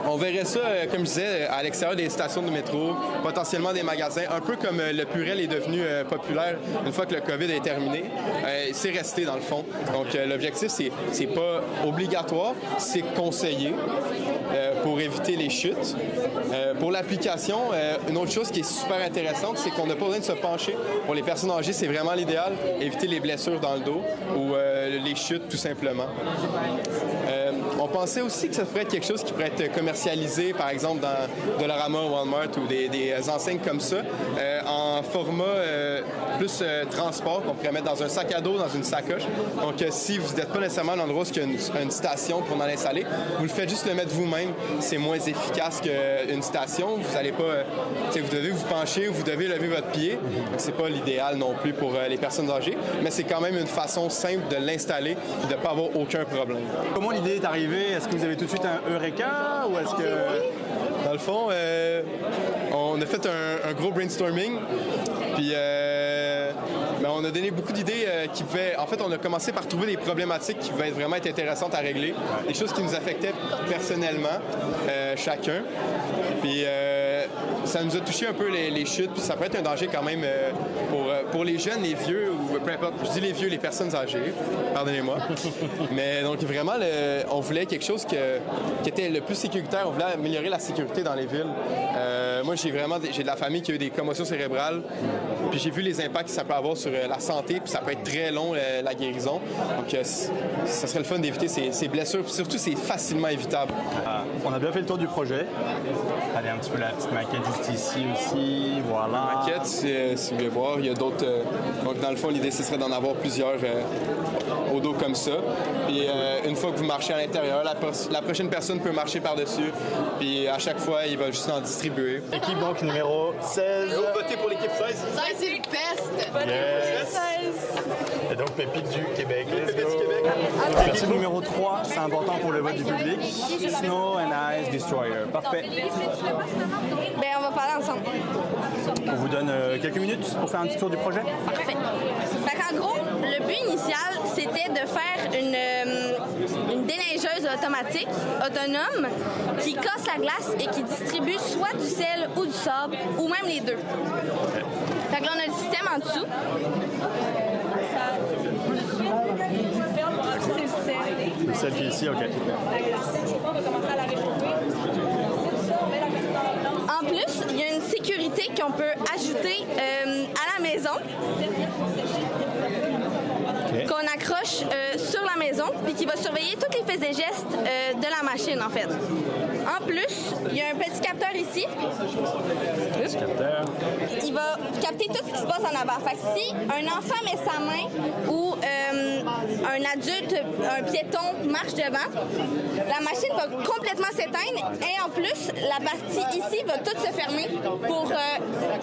On verrait ça, comme je disais, à l'extérieur des stations de métro, potentiellement des magasins, un peu comme le Purel est devenu populaire une fois que le COVID est terminé. C'est resté dans le fond. Donc l'objectif, c'est pas obligatoire, c'est conseillé pour éviter les chutes. Pour l'application, une autre chose qui est super intéressante, c'est qu'on n'a pas besoin de se pencher. Pour les personnes âgées, c'est vraiment l'idéal, éviter les blessures dans le dos ou les chutes tout simplement. On pensait aussi que ça pourrait être quelque chose qui pourrait être commercialisé, par exemple, dans Dollarama, Walmart ou des enseignes comme ça, en format plus transport, qu'on pourrait mettre dans un sac à dos, dans une sacoche. Donc, si vous n'êtes pas nécessairement à l'endroit où il y a une station pour en installer, vous le faites juste le mettre vous-même. C'est moins efficace qu'une station. Vous n'allez pas... vous devez vous pencher, vous devez lever votre pied. Donc, c'est pas l'idéal non plus pour les personnes âgées, mais c'est quand même une façon simple de l'installer et de ne pas avoir aucun problème. Comment l'idée est arrivée? Est-ce que vous avez tout de suite un Eureka ou est-ce que... Dans le fond, on a fait un gros brainstorming, puis on a donné beaucoup d'idées qui pouvaient... En fait, on a commencé par trouver des problématiques qui pouvaient vraiment être intéressantes à régler, des choses qui nous affectaient personnellement, chacun. Puis ça nous a touché un peu les chutes, puis ça peut être un danger quand même pour les jeunes, les vieux, ou peu importe. Je dis les vieux, les personnes âgées, pardonnez-moi. Mais donc vraiment, on voulait quelque chose qui était le plus sécuritaire. On voulait améliorer la sécurité dans les villes. Moi, j'ai de la famille qui a eu des commotions cérébrales, puis j'ai vu les impacts que ça peut avoir sur la santé, puis ça peut être très long, la guérison. Donc, ça serait le fun d'éviter ces blessures, puis surtout, c'est facilement évitable. On a bien fait le tour du projet. Allez, un petit peu la petite maquette juste ici aussi, voilà. La maquette, si vous voulez voir, il y a d'autres... donc, dans le fond, l'idée, ce serait d'en avoir plusieurs au dos comme ça. Puis, une fois que vous marchez à l'intérieur, la prochaine personne peut marcher par-dessus, puis à chaque fois, il va juste en distribuer. Équipe donc numéro 16. Votez pour l'équipe 16. 16, c'est le best! Yes. Et donc, Pépite du Québec. Let's go. L'équipe numéro 3, c'est important pour le vote du public. Snow and Ice Destroyer. Parfait. Ben, on va parler ensemble. On vous donne quelques minutes pour faire un petit tour du projet. Parfait. Fait qu'en gros, le but initial, c'était de faire une déneigeuse automatique, autonome, qui casse la glace et qui distribue soit du sel ou du sable, ou même les deux. Fait que là, on a le système en dessous. Celle qui est ici, OK. En plus, il y a une sécurité qu'on peut ajouter à la maison, qu'on accroche sur la maison, puis qui va surveiller tous les faits et gestes de la machine, en fait. En plus, il y a un petit capteur ici. Petit capteur. Il va capter tout ce qui se passe en avant. Fait que si un enfant met sa main ou un adulte, un piéton marche devant, la machine va complètement s'éteindre et en plus, la partie ici va toute se fermer pour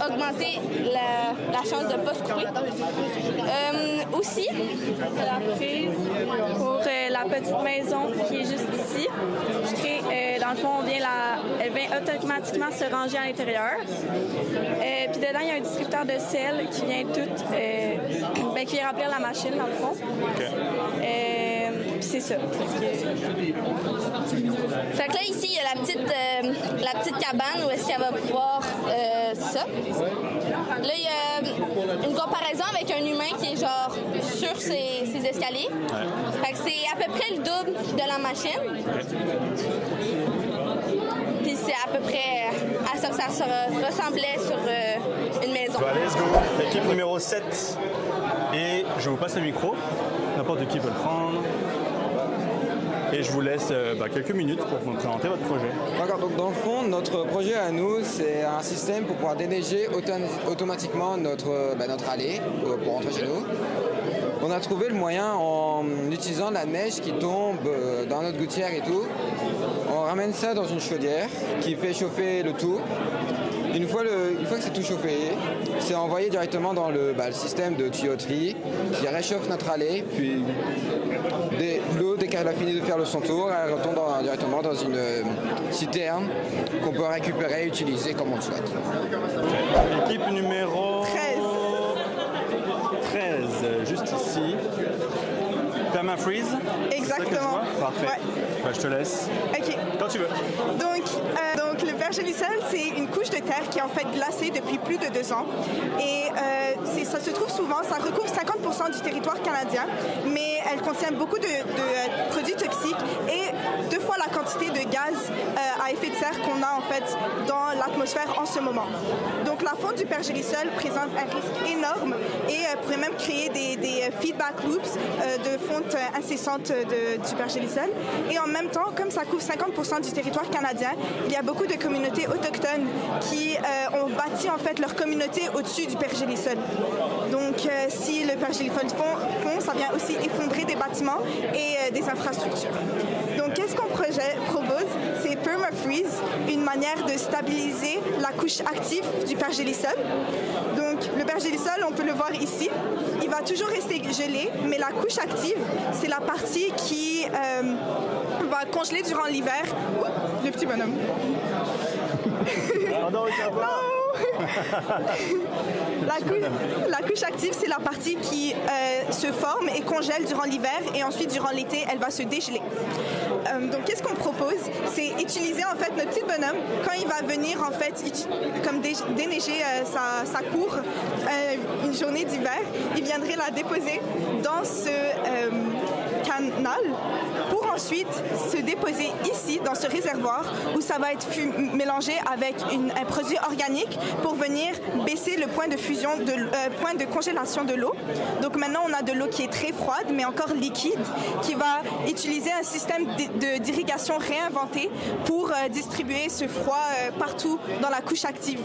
augmenter la chance de ne pas se couper. Aussi, la prise pour la petite maison qui est juste ici. Dans le fond, elle vient automatiquement se ranger à l'intérieur. Puis dedans, il y a un distributeur de sel qui vient qui vient remplir la machine, dans le fond. Okay. Puis c'est ça. Fait que là, ici, il y a la petite cabane où est-ce qu'elle va pouvoir ça. Là, il y a une comparaison avec un humain qui est genre sur ses escaliers. Fait que c'est à peu près le double de la machine. Puis c'est à peu près à ça que ça ressemblait sur une maison. Bah, let's go. Équipe numéro 7. Et je vous passe le micro. N'importe qui peut le prendre. Et je vous laisse quelques minutes pour vous présenter votre projet. D'accord, donc dans le fond, notre projet à nous, c'est un système pour pouvoir déneiger automatiquement notre allée pour rentrer chez nous. On a trouvé le moyen en utilisant la neige qui tombe dans notre gouttière et tout. On ramène ça dans une chaudière qui fait chauffer le tout. Une fois que c'est tout chauffé, c'est envoyé directement dans le système de tuyauterie qui réchauffe notre allée. Puis l'eau, dès qu'elle a fini de faire son tour, elle retombe directement dans une citerne qu'on peut récupérer et utiliser comme on le souhaite. Équipe numéro 13, juste ici. Permafreeze. Exactement. Parfait. Ouais. Bah, je te laisse. OK. Quand tu veux. Donc le pergélisol, c'est une couche de terre qui est en fait glacée depuis plus de 2 ans. Et ça se trouve souvent, ça recouvre 50% du territoire canadien, mais elle contient beaucoup de produits toxiques et 2 fois la quantité de gaz à effet de serre qu'on a en fait dans l'atmosphère en ce moment. Donc la fonte du pergélisol présente un risque énorme et pourrait même créer des feedback loops de fonte incessante du pergélisol. Et en même temps, comme ça couvre 50% du territoire canadien, il y a beaucoup de communautés autochtones qui ont bâti en fait leur communauté au-dessus du pergélisol. Donc si le pergélisol fond, ça vient aussi effondrer des bâtiments et des infrastructures. Donc qu'est-ce qu'on propose? C'est Permafreeze, une manière de stabiliser la couche active du pergélisol. Donc le pergélisol, on peut le voir ici, il va toujours rester gelé, mais la couche active, c'est la partie qui va congeler durant l'hiver. Le petit bonhomme. Non. La couche active, c'est la partie qui se forme et congèle durant l'hiver et ensuite durant l'été, elle va se dégeler. Donc qu'est-ce qu'on propose? C'est utiliser en fait notre petit bonhomme quand il va venir en fait comme déneiger sa cour une journée d'hiver, il viendrait la déposer dans ce canal pour ensuite se déposer ici dans ce réservoir où ça va être mélangé avec un produit organique pour venir baisser le point de fusion, point de congélation de l'eau. Donc maintenant on a de l'eau qui est très froide mais encore liquide qui va utiliser un système d'irrigation réinventé pour distribuer ce froid partout dans la couche active.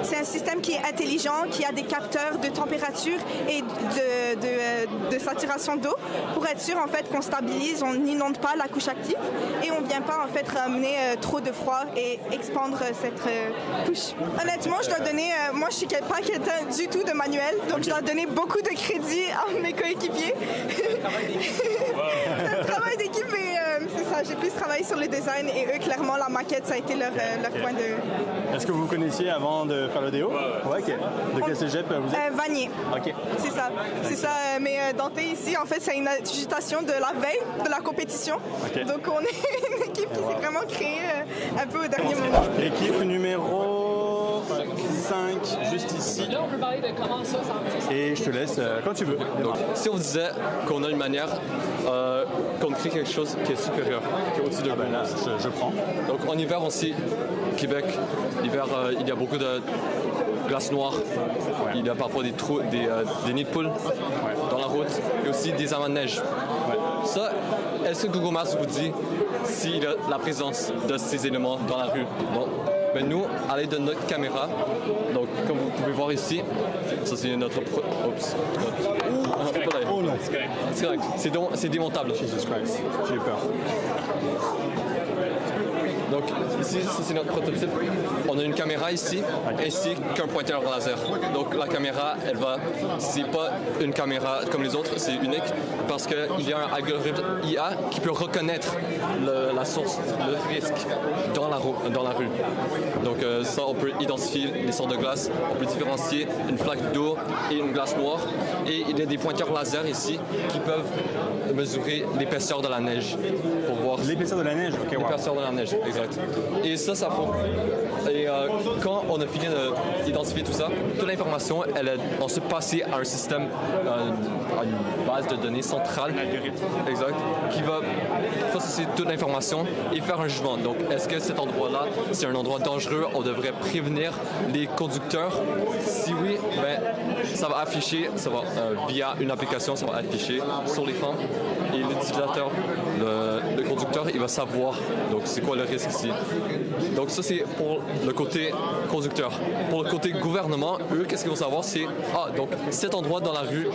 C'est un système qui est intelligent, qui a des capteurs de température et de saturation d'eau pour être sûr en fait qu'on stabilise, on n'inonde pas la couche active et on ne vient pas en fait ramener trop de froid et expandre cette couche. Honnêtement, je dois donner, moi je suis pas quelqu'un du tout de manuel, donc je dois donner beaucoup de crédit à mes coéquipiers. C'est un travail d'équipe et c'est ça, j'ai plus travaillé sur le design et eux clairement la maquette ça a été leur point de... Est-ce que vous vous connaissiez avant de faire le déo? Ouais, ok. De quel cégep vous êtes? Vanier. Ok. C'est ça, mais Dante ici en fait c'est une agitation de la veille de la compétition. Okay. Donc on est une équipe qui s'est vraiment créée un peu au dernier moment. Équipe numéro 5, juste ici. Là, on peut parler de comment ça Et je te laisse quand tu veux. Donc, si on disait qu'on a une manière qu'on crée quelque chose qui est supérieur, qui est au-dessus de là, je prends. Donc en hiver aussi, Québec, l'hiver, il y a beaucoup de glace noire. Ouais. Il y a parfois des trous, des nids de poules dans la route et aussi des amas de neige. Ouais. Ça, est-ce que Google Maps vous dit s'il y a la présence de ces éléments dans la rue? Non. Mais nous, à l'aide de notre caméra, donc comme vous pouvez voir ici, ça c'est notre... Oups. Oh non. C'est correct. C'est démontable. Jesus Christ. J'ai eu peur. Donc ici, ça c'est notre prototype. On a une caméra ici, ainsi qu'un pointeur laser. Donc la caméra, elle va, c'est pas une caméra comme les autres, c'est unique parce qu'il y a un algorithme IA qui peut reconnaître la source, le risque dans la rue. Donc ça, on peut identifier les sortes de glace, on peut différencier une flaque d'eau et une glace noire. Et il y a des pointeurs laser ici qui peuvent mesurer l'épaisseur de la neige pour voir... L'épaisseur de la neige, ok, wow. L'épaisseur de la neige, exact. Et ça fond. Et quand on a fini d'identifier tout ça, toute l'information, elle est ensuite passée à un système, à une base de données centrale. Un algorithme. Exact. Qui va processer toute l'information et faire un jugement. Donc, est-ce que cet endroit-là, c'est un endroit dangereux, on devrait prévenir les conducteurs? Si oui, ben, ça va afficher, via une application, ça va afficher sur l'écran. Et l'utilisateur, le conducteur, il va savoir, donc c'est quoi le risque ici. Donc ça, c'est pour le côté conducteur. Pour le côté gouvernement, eux, qu'est-ce qu'ils vont savoir? C'est, donc cet endroit dans la rue,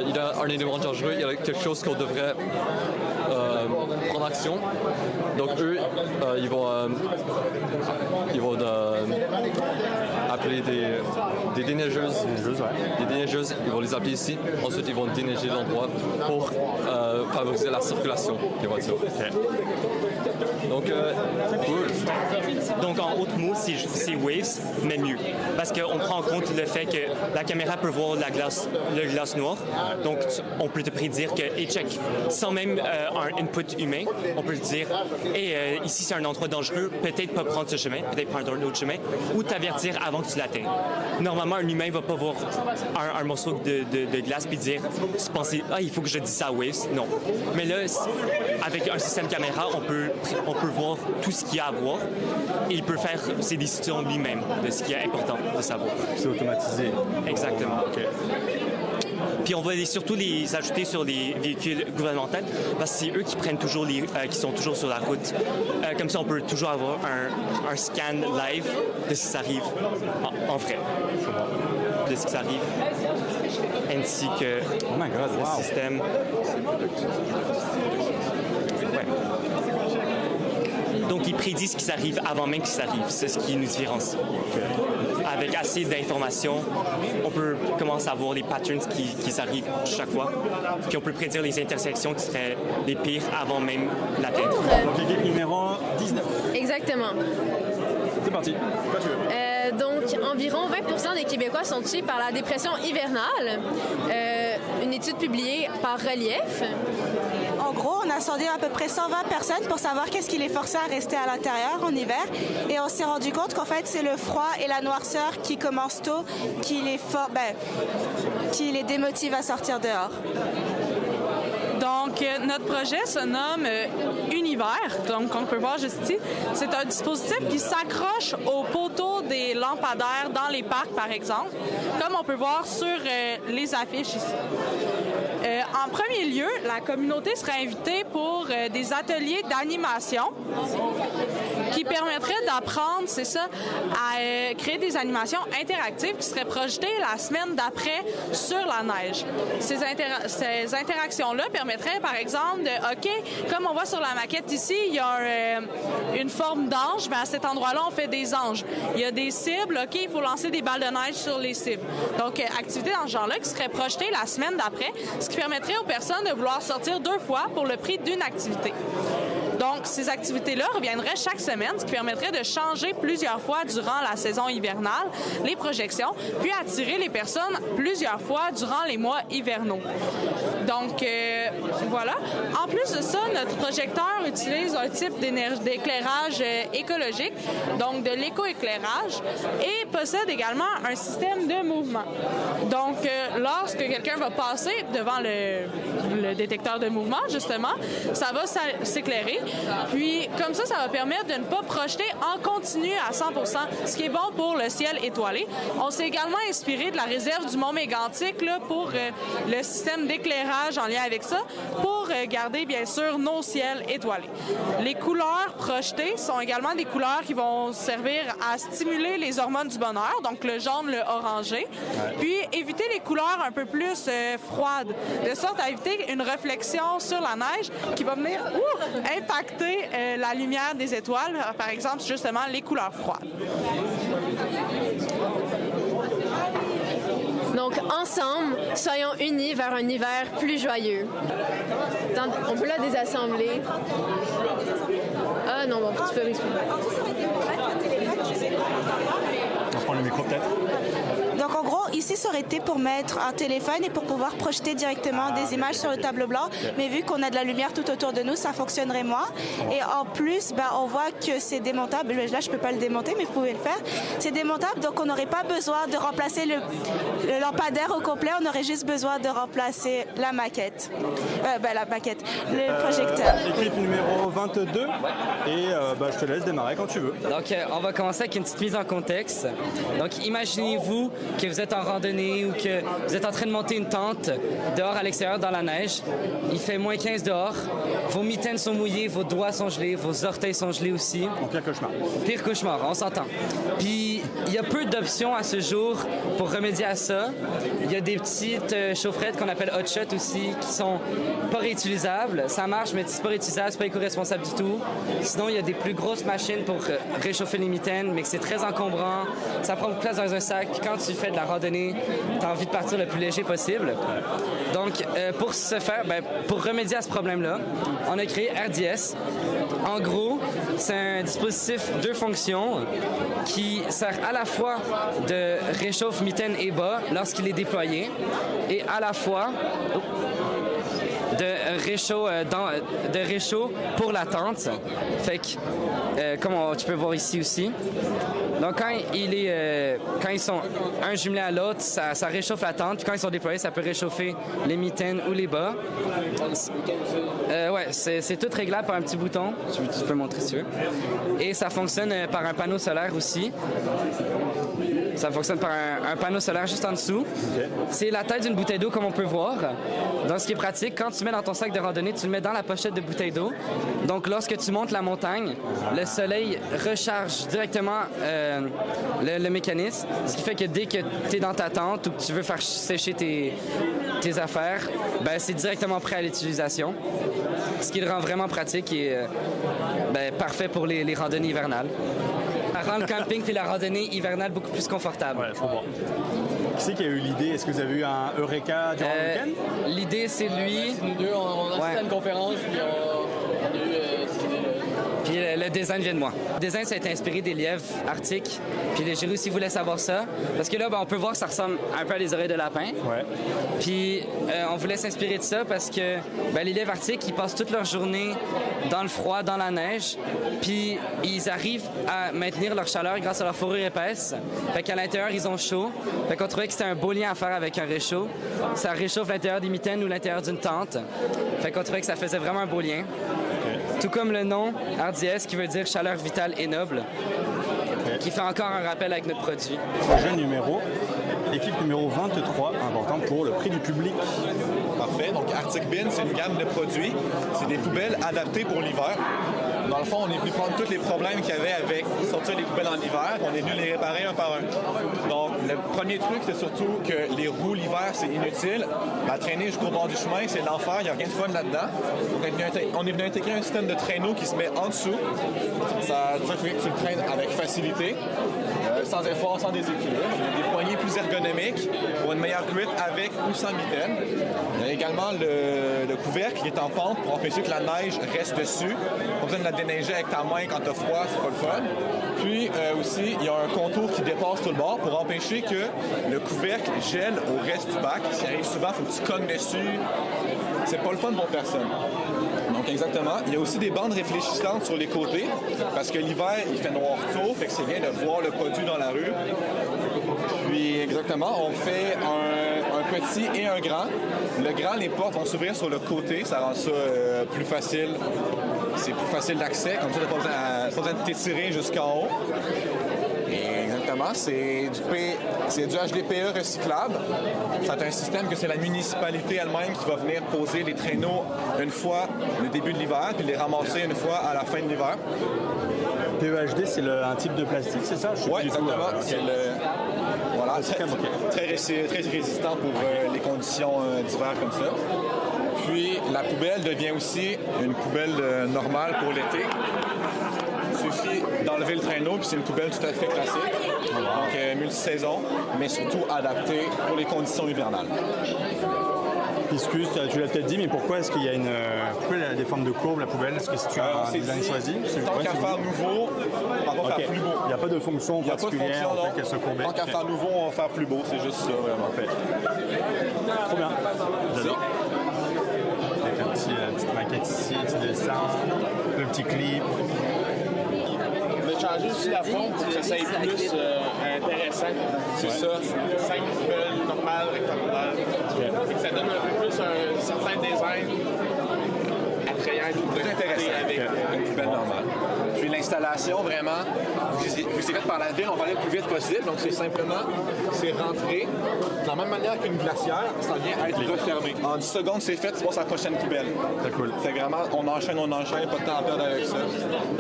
il y a un élément dangereux, il y a quelque chose qu'on devrait prendre action. Donc eux, ils vont appeler des déneigeuses. Des déneigeuses, ils vont les appeler ici. Ensuite, ils vont déneiger l'endroit pour favoriser la circulation des voitures. Donc, Donc, en autres mots, c'est Waves, mais mieux. Parce qu'on prend en compte le fait que la caméra peut voir le glace noir. Donc, on peut te prédire que, et check, sans même un input humain, on peut te dire, ici, c'est un endroit dangereux, peut-être pas prendre ce chemin, peut-être prendre un autre chemin, ou t'avertir avant que tu l'atteignes. Normalement, un humain va pas voir un morceau de glace puis dire, penser, il faut que je dise ça à Waves. Non. Mais là, avec un système caméra, on peut voir tout ce qu'il y a à voir et il peut faire ses décisions lui-même de ce qui est important de savoir. C'est automatisé. Exactement. Okay. Puis on va surtout les ajouter sur les véhicules gouvernementaux parce que c'est eux qui prennent toujours qui sont toujours sur la route. Comme ça, on peut toujours avoir un scan live de ce qui s'arrive en vrai. De ce qui s'arrive. Ainsi que le système. Ouais. Donc, ils prédisent ce qui s'arrive avant même qu'il s'arrive. C'est ce qui nous différencie. Avec assez d'informations, on peut commencer à voir les patterns qui s'arrivent chaque fois. Puis on peut prédire les intersections qui seraient les pires avant même l'atteindre. Donc, l'équipe numéro 19. Exactement. C'est parti. Quoi tu veux? Donc, environ 20% des Québécois sont touchés par la dépression hivernale. Une étude publiée par Relief. En gros, on a sondé à peu près 120 personnes pour savoir qu'est-ce qui les forçait à rester à l'intérieur en hiver. Et on s'est rendu compte qu'en fait, c'est le froid et la noirceur qui commencent tôt qui les démotive à sortir dehors. Donc, notre projet se nomme Univers. Donc, on peut voir juste ici. C'est un dispositif qui s'accroche aux poteaux des lampadaires dans les parcs, par exemple, comme on peut voir sur les affiches ici. En premier lieu, la communauté sera invitée pour des ateliers d'animation qui permettraient d'apprendre, c'est ça, à créer des animations interactives qui seraient projetées la semaine d'après sur la neige. Ces interactions-là permettraient, par exemple, OK, comme on voit sur la maquette ici, il y a une forme d'ange, mais à cet endroit-là, on fait des anges. Il y a des cibles, OK, il faut lancer des balles de neige sur les cibles. Donc, activité dans ce genre-là qui serait projetée la semaine d'après, ce qui permettrait aux personnes de vouloir sortir 2 fois pour le prix d'une activité. Donc, ces activités-là reviendraient chaque semaine, ce qui permettrait de changer plusieurs fois durant la saison hivernale les projections, puis attirer les personnes plusieurs fois durant les mois hivernaux. Donc, voilà. En plus de ça, notre projecteur utilise un type d'éclairage écologique, donc de l'éco-éclairage, et possède également un système de mouvement. Donc, lorsque quelqu'un va passer devant le détecteur de mouvement, justement, ça va s'éclairer. Puis, comme ça va permettre de ne pas projeter en continu à 100%, ce qui est bon pour le ciel étoilé. On s'est également inspiré de la réserve du Mont Mégantic là, pour le système d'éclairage en lien avec ça, pour garder, bien sûr, nos ciels étoilés. Les couleurs projetées sont également des couleurs qui vont servir à stimuler les hormones du bonheur, donc le jaune, le orangé, puis éviter les couleurs un peu plus froides, de sorte à éviter une réflexion sur la neige qui va venir impacter la lumière des étoiles, par exemple, justement, les couleurs froides. Donc, ensemble, soyons unis vers un hiver plus joyeux. On peut la désassembler. Ah non, bon, tu peux m'expliquer. reprends le micro peut-être. Donc en gros, ici, ça aurait été pour mettre un téléphone et pour pouvoir projeter directement des images sur le tableau blanc. Mais vu qu'on a de la lumière tout autour de nous, ça fonctionnerait moins. Et en plus, on voit que c'est démontable. Là, je peux pas le démonter, mais vous pouvez le faire. C'est démontable, donc on n'aurait pas besoin de remplacer le lampadaire au complet. On aurait juste besoin de remplacer la maquette. Le projecteur. Équipe numéro 22. Et je te laisse démarrer quand tu veux. Donc, on va commencer avec une petite mise en contexte. Donc, imaginez-vous que vous êtes en randonnée ou que vous êtes en train de monter une tente dehors à l'extérieur dans la neige. Il fait moins 15 dehors. Vos mitaines sont mouillées, vos doigts sont gelés, vos orteils sont gelés aussi. Pire cauchemar. Pire cauchemar, on s'entend. Puis, il y a peu d'options à ce jour pour remédier à ça. Il y a des petites chaufferettes qu'on appelle hot shot aussi qui sont pas réutilisables. Ça marche, mais c'est pas réutilisable, c'est pas éco-responsable du tout. Sinon, il y a des plus grosses machines pour réchauffer les mitaines, mais que c'est très encombrant. Ça prend beaucoup de place dans un sac. Puis quand tu fais de la randonnée, tu as envie de partir le plus léger possible. Donc, pour ce faire, pour remédier à ce problème-là, on a créé RDS. En gros, c'est un dispositif 2 fonctions qui sert à la fois de réchauffe mitaine et bas lorsqu'il est déployé et à la fois de réchaud pour la tente. Fait que, comme tu peux voir ici aussi. Donc, quand ils sont un jumelé à l'autre, ça réchauffe la tente. Puis quand ils sont déployés, ça peut réchauffer les mitaines ou les bas. C'est tout réglable par un petit bouton. Tu peux montrer si tu veux. Et ça fonctionne par un panneau solaire aussi. Ça fonctionne par un panneau solaire juste en dessous. Okay. C'est la taille d'une bouteille d'eau, comme on peut voir. Donc, ce qui est pratique, quand tu mets dans ton sac de randonnée, tu le mets dans la pochette de bouteille d'eau. Donc, lorsque tu montes la montagne, le soleil recharge directement le mécanisme. Ce qui fait que dès que tu es dans ta tente ou que tu veux faire sécher tes affaires, c'est directement prêt à l'utilisation. Ce qui le rend vraiment pratique et parfait pour les randonnées hivernales. Ça rend le camping puis la randonnée hivernale beaucoup plus confortable. Ouais, je comprends. Qui c'est qui a eu l'idée? Est-ce que vous avez eu un Eureka durant le week-end? L'idée, c'est lui. C'est nous deux, on a assisté à une conférence, puis on a eu cette idée-là. Puis le design vient de moi. Le design, ça a été inspiré des lièvres arctiques. Puis les Giroux, si vous voulez savoir ça, parce que là, on peut voir que ça ressemble un peu à des oreilles de lapin. Ouais. Puis on voulait s'inspirer de ça parce que les lièvres arctiques, ils passent toute leur journée dans le froid, dans la neige. Puis ils arrivent à maintenir leur chaleur grâce à leur fourrure épaisse. Fait qu'à l'intérieur, ils ont chaud. Fait qu'on trouvait que c'était un beau lien à faire avec un réchaud. Ça réchauffe l'intérieur des mitaines ou l'intérieur d'une tente. Fait qu'on trouvait que ça faisait vraiment un beau lien. Tout comme le nom RDS qui veut dire chaleur vitale et noble, qui fait encore un rappel avec notre produit. Projet numéro, équipe numéro 23, important pour le prix du public. Parfait. Donc Arctic Bin, c'est une gamme de produits. C'est des poubelles adaptées pour l'hiver. Dans le fond, on est venu prendre tous les problèmes qu'il y avait avec sortir les poubelles en hiver. On est venu les réparer un par un. Donc, le premier truc, c'est surtout que les roues l'hiver, c'est inutile. La traîner jusqu'au bord du chemin, c'est l'enfer. Il n'y a rien de fun là-dedans. Donc, on est venu intégrer un système de traîneau qui se met en dessous. Ça fait que tu le traînes avec facilité, sans effort, sans déséquilibre. Il y a des poignées plus ergonomiques pour une meilleure grip avec ou sans mitaine. Il y a également le couvercle qui est en pente pour empêcher que la neige reste dessus. Pas besoin de la déneiger avec ta main quand t'as froid, c'est pas le fun. Puis aussi, il y a un contour qui dépasse tout le bord pour empêcher que le couvercle gèle au reste du bac. Ça arrive souvent, il faut que tu cognes dessus. C'est pas le fun pour personne. Donc exactement. Il y a aussi des bandes réfléchissantes sur les côtés parce que l'hiver, il fait noir tôt, fait que c'est bien de voir le produit dans la rue. Puis exactement, on fait un petit et un grand. Le grand, les portes vont s'ouvrir sur le côté, ça rend ça plus facile. C'est plus facile d'accès, comme ça, tu n'as pas besoin de t'étirer jusqu'en haut. Et exactement, c'est du HDPE recyclable. C'est un système que c'est la municipalité elle-même qui va venir poser les traîneaux une fois le début de l'hiver, puis les ramasser une fois à la fin de l'hiver. PEHD, c'est un type de plastique, c'est ça? Oui, exactement. C'est voilà, très résistant pour les conditions d'hiver comme ça. Puis la poubelle devient aussi une poubelle normale pour l'été. Il suffit d'enlever le traîneau, puis c'est une poubelle tout à fait classique. Donc multisaison, mais surtout adaptée pour les conditions hivernales. Piscus, tu l'as peut-être dit, mais pourquoi est-ce qu'il y a pourquoi elle a des formes de courbes, la poubelle? Est-ce que si tu as un design choisi? Tant qu'à faire nouveau, on va faire plus beau. Il n'y a pas de fonction particulière en fait qu'elle se courbait? Tant qu'à faire nouveau, on va faire plus beau, c'est juste ça, vraiment. Fait. Trop bien. J'adore. Avec la petite maquette ici, un petit dessin, le petit clip. On a changé aussi la forme pour que ça soit plus intéressant. C'est ça, 5 poubelles normales, rectangulaires. Ça donne un peu plus un certain design attrayant. Plus intéressant avec une poubelle normale. Puis l'installation, vraiment, vous c'est fait par la ville, on va aller le plus vite possible. Donc c'est simplement, c'est rentré de la même manière qu'une glacière, ça vient être refermé. En 10 secondes, c'est fait, tu passes à la prochaine poubelle. C'est cool. C'est vraiment, on enchaîne, pas de temps à perdre avec ça.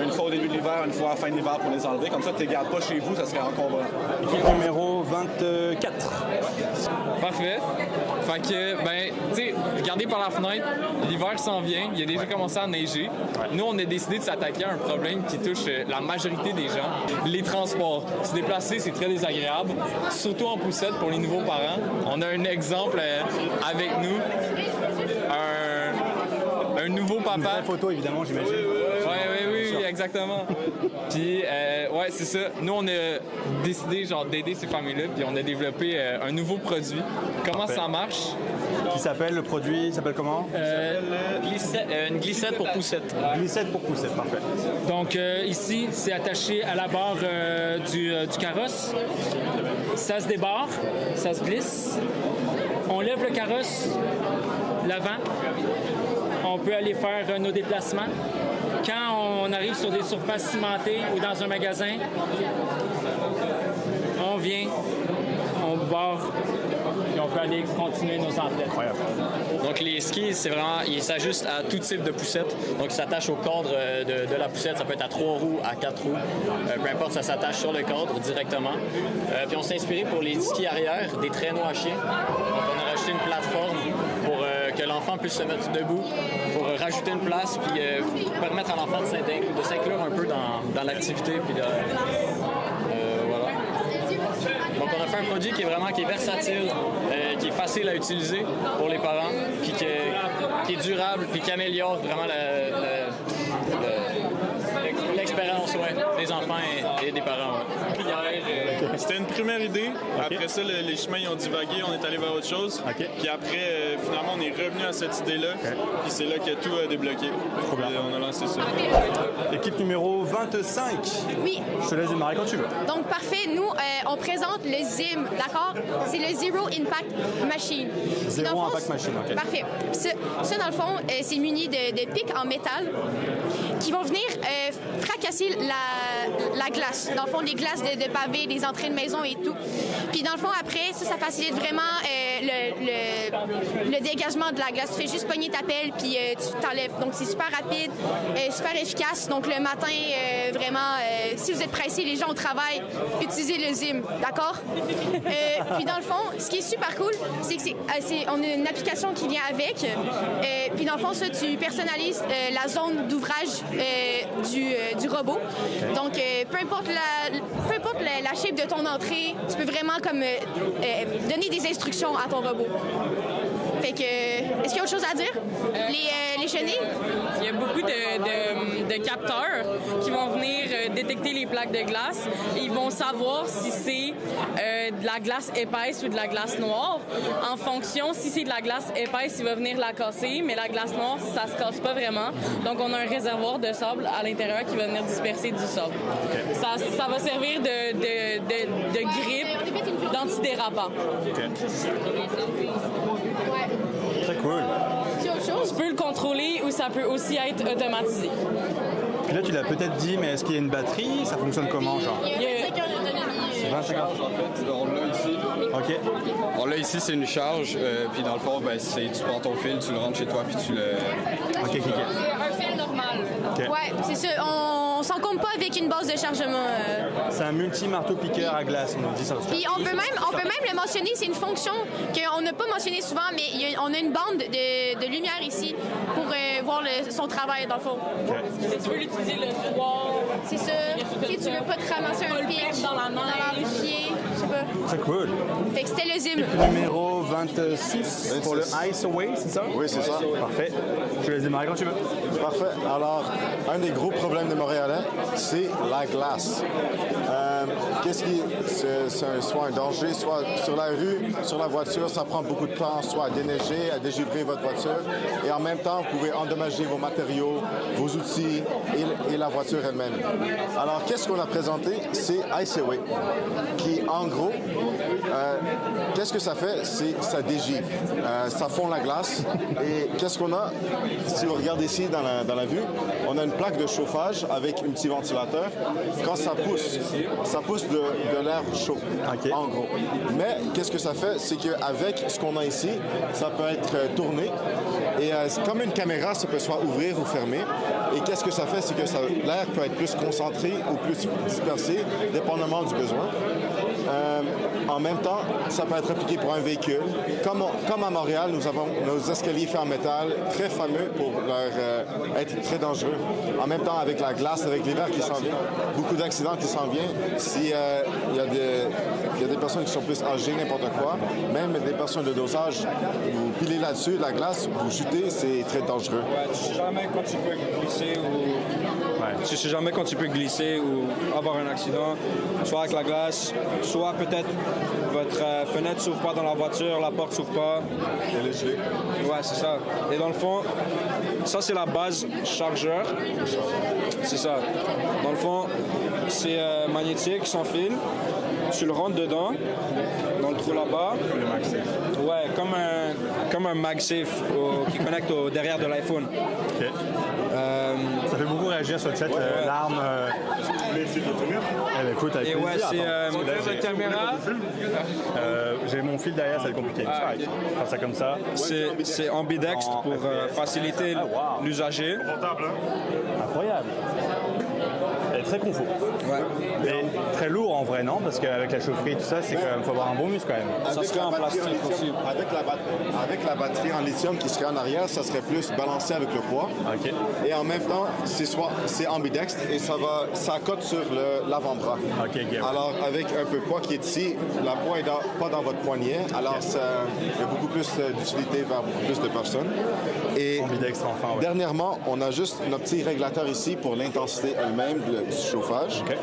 Une fois au début de l'hiver, une fois à la fin de l'hiver pour les enlever. Comme ça, tu les gardes pas chez vous, ça serait encombrant. Équipe numéro 24. Parfait. Fait que, ben, tu sais, regardez par la fenêtre, l'hiver s'en vient, il a déjà commencé à neiger. Nous, on a décidé de s'attaquer à un problème qui touche la majorité des gens, les transports. Se déplacer, c'est très désagréable, surtout en poussette pour les nouveaux parents. On a un exemple avec nous, un nouveau papa. Une vraie photo, évidemment, j'imagine. Oui, exactement. Puis, ouais, c'est ça. Nous, on a décidé, d'aider ces familles-là, puis on a développé un nouveau produit. Comment ça marche? Qui s'appelle, le produit, il s'appelle comment? Une glissette pour poussette. Glissette pour poussette, parfait. Donc, ici, c'est attaché à la barre du carrosse. Ça se débarre, ça se glisse. On lève le carrosse, l'avant. On peut aller faire nos déplacements. Quand on arrive sur des surfaces cimentées ou dans un magasin, on vient, on barre, puis on peut aller continuer nos emplettes. Donc les skis, c'est vraiment, ils s'ajustent à tout type de poussette. Donc ils s'attachent au cadre de la poussette. Ça peut être à 3 roues, à 4 roues. Peu importe, ça s'attache sur le cadre directement. Puis on s'est inspiré pour les skis arrière, des traîneaux à chien. Donc on a rajouté une plateforme pour que l'enfant puisse se mettre debout, pour rajouter une place, puis permettre à l'enfant de s'inclure un peu dans l'activité. Puis voilà. Donc on a fait un produit qui est versatile, qui est facile à utiliser pour les parents, puis qui est durable, puis qui améliore vraiment l'expérience des enfants et des parents. C'était une première idée. Après ça, les chemins ils ont divagué, on est allé vers autre chose. Puis après, finalement, on est revenu à cette idée-là. Puis c'est là que tout a débloqué. Trop bien. Et on a lancé ça. Équipe numéro 25. Oui. Je te laisse démarrer quand tu veux. Donc, parfait. Nous, on présente le ZIM, d'accord? C'est le Zero Impact Machine. Zero Impact Machine, OK. Parfait. Ça, dans le fond, c'est muni de pics en métal qui vont venir fracasser la glace. Dans le fond, les glaces de pavé, les entrées de maison et tout. Puis dans le fond, après, ça facilite vraiment le dégagement de la glace. Tu fais juste pogner ta pelle, puis tu t'enlèves. Donc, c'est super rapide, super efficace. Donc, le matin, vraiment, si vous êtes pressé, les gens au travail, utilisez le ZIM, d'accord? Puis dans le fond, ce qui est super cool, c'est que on a une application qui vient avec. Puis dans le fond, ça, tu personnalises la zone d'ouvrage du robot. Donc, peu importe la shape de ton entrée, tu peux vraiment comme donner des instructions à ton robot. Fait que, est-ce qu'il y a autre chose à dire? Les chenilles? Il y a beaucoup de capteurs qui vont venir détecter les plaques de glace et ils vont savoir si c'est de la glace épaisse ou de la glace noire. En fonction, si c'est de la glace épaisse, il va venir la casser, mais la glace noire, ça se casse pas vraiment. Donc, on a un réservoir de sable à l'intérieur qui va venir disperser du sable. Ça va servir de grippe, d'antidérapant. Très cool. Tu peux le contrôler ou ça peut aussi être automatisé. Puis là, tu l'as peut-être dit, mais est-ce qu'il y a une batterie? Ça fonctionne comment, genre? Il y a 25 heures d'autonomie. 25 heures. On l'a ici. OK. On l'a ici, c'est une charge. Puis dans le fond, tu prends ton fil, tu le rentres chez toi, puis tu le... OK. C'est un fil normal. Okay. Ouais, c'est ça. On s'encombre pas avec une base de chargement. C'est un multi-marteau-piqueur à glace, on nous dit ça. Puis on peut même le mentionner, c'est une fonction qu'on n'a pas mentionnée souvent, mais on a une bande de lumière ici voir son travail, dans le fond. Si tu veux l'utiliser le soir. C'est ça. Si tu veux pas te ramasser un pitch dans la neige. je sais pas. C'est cool. Fait que c'était le Zim. Numéro 26 pour le Ice Away, c'est ça? Oui, c'est ça. Parfait. Je te laisse démarrer quand tu veux. Parfait. Alors, un des gros problèmes des Montréalais, c'est la glace. Soit un danger, soit sur la rue, sur la voiture, ça prend beaucoup de temps, soit à déneiger, à dégivrer votre voiture. Et en même temps, vous pouvez endommager vos matériaux, vos outils et la voiture elle-même. Alors, qu'est-ce qu'on a présenté? C'est Ice Away, qui, en gros, qu'est-ce que ça fait? Ça dégivre. Ça fond la glace. Et qu'est-ce qu'on a? Si vous regardez ici dans la vue, on a une plaque de chauffage avec un petit ventilateur. Quand ça pousse de l'air chaud, en gros. Mais qu'est-ce que ça fait? C'est qu'avec ce qu'on a ici, ça peut être tourné. Et comme une caméra, ça peut soit ouvrir ou fermer. Et qu'est-ce que ça fait? C'est que l'air peut être plus concentré ou plus dispersé, dépendamment du besoin. En même temps, ça peut être appliqué pour un véhicule. Comme à Montréal, nous avons nos escaliers faits en métal, très fameux pour être très dangereux. En même temps, avec la glace, avec l'hiver qui s'en vient, beaucoup d'accidents qui s'en viennent. S'il y a des personnes qui sont plus âgées, n'importe quoi, même des personnes de dosage, vous pilez là-dessus, la glace, vous chutez, c'est très dangereux. Ouais, tu sais jamais quand tu peux glisser ou... Ouais. Tu sais jamais quand tu peux glisser ou avoir un accident, soit avec la glace, soit peut-être votre fenêtre s'ouvre pas dans la voiture, la porte s'ouvre pas. Elle est gelée. Ouais, c'est ça. Et dans le fond, ça c'est la base chargeur. C'est ça. Dans le fond, c'est magnétique, sans fil. Tu le rentres dedans, dans le trou là-bas. Le MagSafe. Ouais, comme un MagSafe qui connecte au derrière de l'iPhone. OK. Ça fait beaucoup réagir sur le chat, l'arme. Écoute, avec plaisir. Ouais, c'est mon fil de caméra. J'ai mon fil derrière, ça va être compliqué. Faire ça comme ça. C'est ambidextre pour faciliter l'usager. Incroyable. Elle est très confort. Ouais. Mais très lourd en vrai, non? Parce qu'avec la chaufferie et tout ça, c'est quand même, faut avoir un bon muscle quand même. Ça serait en plastique aussi. Avec la batterie en lithium qui serait en arrière, ça serait plus balancé avec le poids. OK. Et en même temps, c'est ambidextre et ça accote sur l'avant-bras. OK. Alors, avec un peu de poids qui est ici, la poids n'est pas dans votre poignet. Alors, il y a beaucoup plus d'utilité vers beaucoup plus de personnes. Et ambidextre enfin, ouais. Dernièrement, on a juste notre petit régulateur ici pour l'intensité elle-même du chauffage. Okay.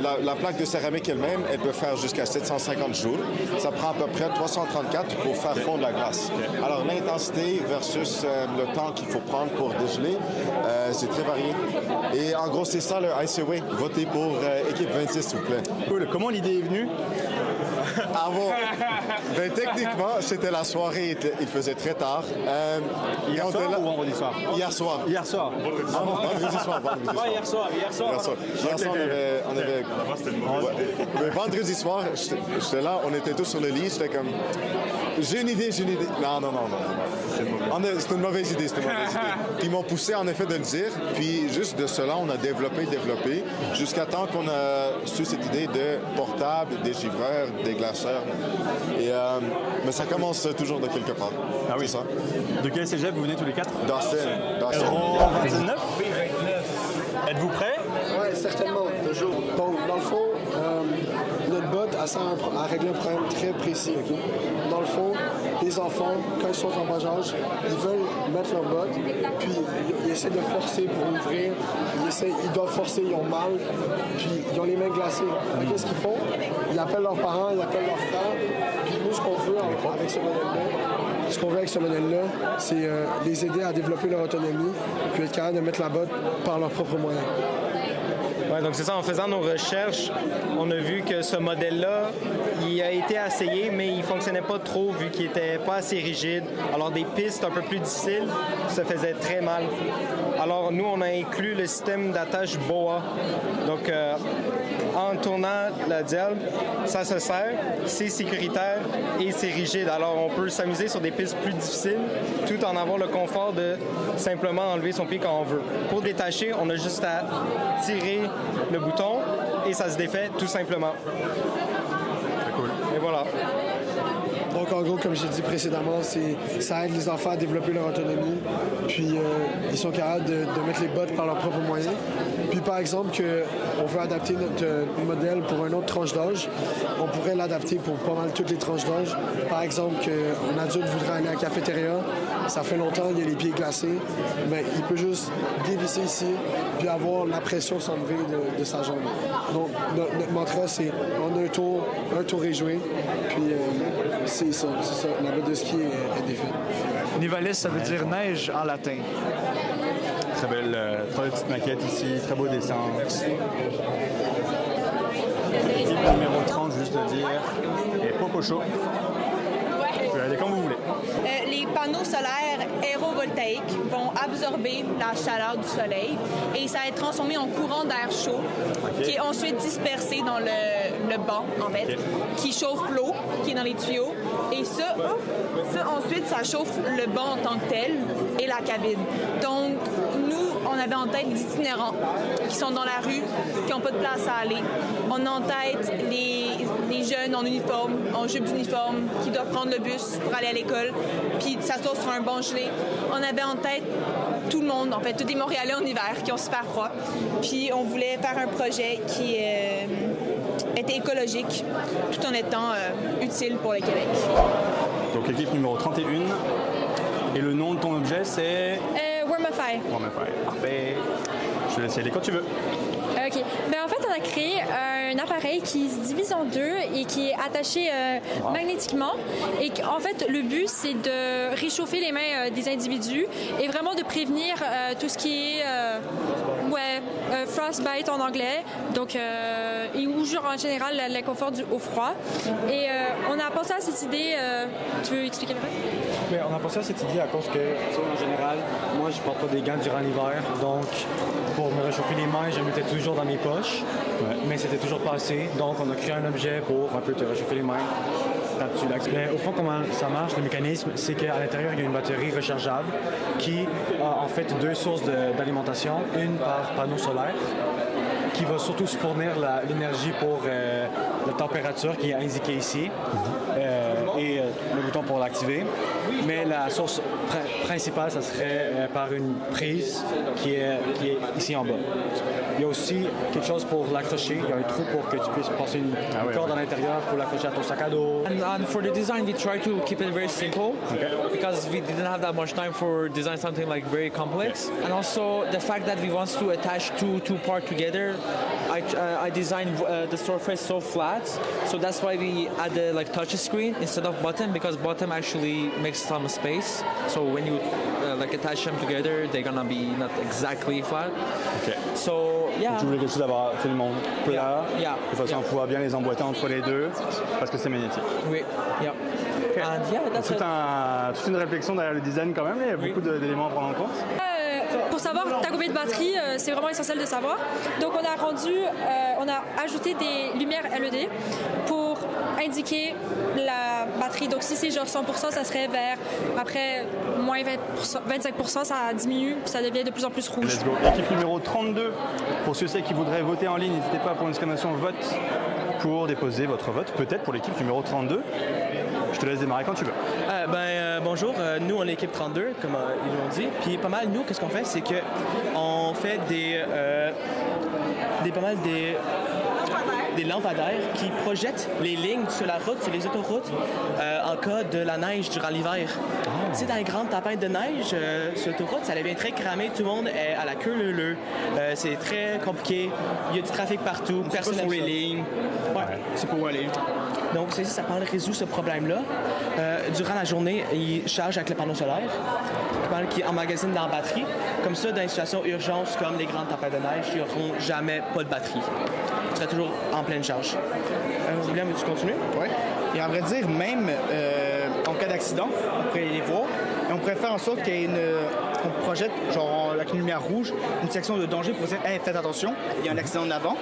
La plaque de céramique elle-même, elle peut faire jusqu'à 750 joules. Ça prend à peu près 334 pour faire fondre la glace. Okay. Alors, l'intensité versus le temps qu'il faut prendre pour dégeler, c'est très varié. Et en gros, c'est ça le Ice Away. Votez pour équipe 26, s'il vous plaît. Cool. Comment l'idée est venue? Ben, techniquement, c'était la soirée, il faisait très tard. Hier soir ou vendredi soir? Hier soir. Hier soir. Vendredi soir. Hier soir, on avait... Mais vendredi soir, j'étais là, on était tous sur le lit, j'étais comme... J'ai une idée. Non. C'est une mauvaise idée. Puis ils m'ont poussé en effet de le dire. Puis juste de cela, on a développé, jusqu'à temps qu'on a su cette idée de portable, des givreurs, des glaceurs. Mais ça commence toujours de quelque part. Ah oui, ça. De quel cégep vous venez tous les quatre? D'Austin. 29? Oui, 29. Êtes-vous prêts? Oui, certainement, toujours. Donc, dans le fond, notre bot a réglé un problème très précis. Okay? Dans le fond, les enfants, quand ils sont en bas âge, ils veulent mettre leur bot, puis ils essaient de forcer pour ouvrir. Ils doivent forcer, ils ont mal, puis ils ont les mains glacées. Qu'est-ce qu'ils font? Ils appellent leurs parents, ils appellent leurs frères. Puis nous, ce qu'on veut avec ce modèle-là, c'est les aider à développer leur autonomie, puis être capable de mettre la botte par leurs propres moyens. Ouais, donc c'est ça, en faisant nos recherches, on a vu que ce modèle-là, il a été essayé, mais il ne fonctionnait pas trop vu qu'il n'était pas assez rigide. Alors des pistes un peu plus difficiles, ça faisait très mal. Alors nous, on a inclus le système d'attache BOA. Donc en tournant la dial, ça se serre, c'est sécuritaire et c'est rigide. Alors on peut s'amuser sur des pistes plus difficiles tout en avoir le confort de simplement enlever son pied quand on veut. Pour détacher, on a juste à tirer le bouton et ça se défait tout simplement. C'est cool. Et voilà. Donc, en gros, comme j'ai dit précédemment, ça aide les enfants à développer leur autonomie. Puis, ils sont capables de mettre les bottes par leurs propres moyens. Puis, par exemple, qu'on veut adapter notre modèle pour une autre tranche d'âge, on pourrait l'adapter pour pas mal toutes les tranches d'âge. Par exemple, qu'un adulte voudrait aller à la cafétéria, ça fait longtemps, il y a les pieds glacés, mais il peut juste dévisser ici, puis avoir la pression s'enlever de sa jambe. Donc, notre mantra, c'est on a un tour est joué, puis c'est ça, la botte de ski est défaite. Nivalis, ça veut dire neige en latin. Très belle, très petite maquette ici, très beau dessin. L'équipe numéro 30, juste le dire, et Popocho. Vous pouvez aller comme vous voulez. Les panneaux solaires aérovoltaïques vont absorber la chaleur du soleil et ça va être transformé en courant d'air chaud qui est ensuite dispersé dans le banc, en fait, qui chauffe l'eau qui est dans les tuyaux. Et ça ensuite, ça chauffe le banc en tant que tel et la cabine. Donc, nous, on avait en tête des itinérants qui sont dans la rue, qui n'ont pas de place à aller. On a en tête les jeunes en uniforme, en jupe d'uniforme, qui doivent prendre le bus pour aller à l'école, puis s'asseoir sur un banc gelé. On avait en tête tout le monde, en fait, tous des Montréalais en hiver qui ont super froid. Puis on voulait faire un projet qui était écologique, tout en étant utile pour le Québec. Donc équipe numéro 31. Et le nom de ton objet, c'est... Warmify. Warmify. Parfait. Je te laisse y aller quand tu veux. OK. Ben, en fait, on a créé un appareil qui se divise en deux et qui est attaché magnétiquement. Et en fait, le but, c'est de réchauffer les mains des individus et vraiment de prévenir tout ce qui est frostbite en anglais, donc, ou genre en général l'inconfort au froid. Et on a pensé à cette idée. Tu veux expliquer le reste? Oui, on a pensé à cette idée à cause que, en général, moi, je porte pas des gants durant l'hiver, donc pour me réchauffer les mains, je les mettais toujours dans mes poches, mais c'était toujours pas assez. Donc, on a créé un objet pour un peu te réchauffer les mains. Mais au fond, comment ça marche, le mécanisme, c'est qu'à l'intérieur, il y a une batterie rechargeable qui a en fait deux sources d'alimentation, une par panneau solaire, qui va surtout se fournir l'énergie pour la température qui est indiquée ici, et le bouton pour l'activer. Mais la source principale, ça serait par une prise qui est ici en bas. Il y a aussi quelque chose pour l'accrocher. Il y a un trou pour que tu puisses passer une corde à l'intérieur pour l'accrocher à ton sac à dos. And for the design, we try to keep it very simple because we didn't have that much time for design something like very complex. And also the fact that we want to attach two parts together, I designed the surface so flat, so that's why we add like touch screen instead of button, because button actually makes some space. So when you like attach them together, they're gonna be not exactly flat. Okay. So yeah. Tu voulais quelque chose d'avoir absolument plat, de façon à pouvoir bien les emboîter entre les deux, parce que c'est magnétique. Oui. Yeah. Okay. And yeah, that's toute une réflexion derrière le design quand même, il y a beaucoup d'éléments à prendre en compte. Pour savoir ta combien de batterie, c'est vraiment essentiel de savoir. Donc on a ajouté des lumières LED pour indiquer la batterie. Donc si c'est genre 100%, ça serait vers après moins 25%, ça diminue, puis ça devient de plus en plus rouge. Let's go. Équipe numéro 32, pour ceux qui voudraient voter en ligne, n'hésitez pas pour une exclamation vote pour déposer votre vote, peut-être pour l'équipe numéro 32. Je te laisse démarrer quand tu veux. Bonjour, nous on est l'équipe 32, comme ils l'ont dit. Puis pas mal, nous, qu'est-ce qu'on fait, c'est qu'on fait des lampadaires qui projettent les lignes sur la route, sur les autoroutes, en cas de la neige durant l'hiver. Tu sais, dans les grandes tempêtes de neige sur l'autoroute, ça devient très cramé, tout le monde est à la queue leu-leu. C'est très compliqué, il y a du trafic partout, personne sur les lignes. Ouais, c'est pour où aller. Donc, ça permet de résoudre ce problème-là. Durant la journée, ils chargent avec le panneau solaire, qui emmagasine dans la batterie. Comme ça, dans les situations d'urgence comme les grandes tempêtes de neige, ils n'auront jamais pas de batterie. Tu seras toujours en pleine charge. William, veux-tu continuer? Oui. Et à vrai dire, même en cas d'accident, on pourrait les voir. Et on pourrait faire en sorte qu'il y ait qu'on projette, genre avec une lumière rouge, une section de danger pour dire « Hey, faites attention, il y a un accident en avant ».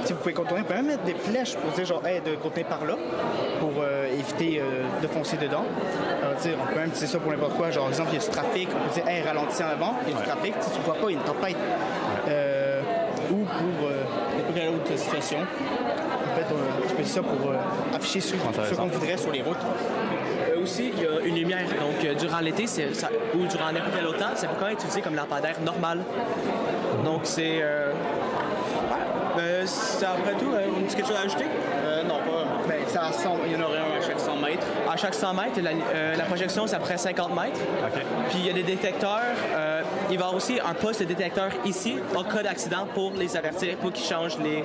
Si vous pouvez contourner, vous pouvez même mettre des flèches pour dire genre « Hey, de contourner par là » pour éviter de foncer dedans. On peut même utiliser ça pour n'importe quoi. Genre, par exemple, il y a du trafic, on peut dire « Hey, ralentis en avant », il y a du trafic, si tu ne vois pas, il y a une tempête. Ou pour notre situation. En fait, on utilise ça pour afficher ce qu'on voudrait sur les routes. Aussi, il y a une lumière. Donc, durant l'été ou durant n'importe quel autre temps, ça peut quand même être utilisé comme lampadaire normal. Donc, c'est... c'est après tout. Une petite chose à ajouter? Non, pas vraiment. Ben, il y en aurait un à chaque 100 mètres. À chaque 100 mètres, la projection, c'est à peu près 50 mètres. OK. Puis, il y a des détecteurs. Il va y avoir aussi un poste de détecteur ici, en cas d'accident, pour les avertir, pour qu'ils changent les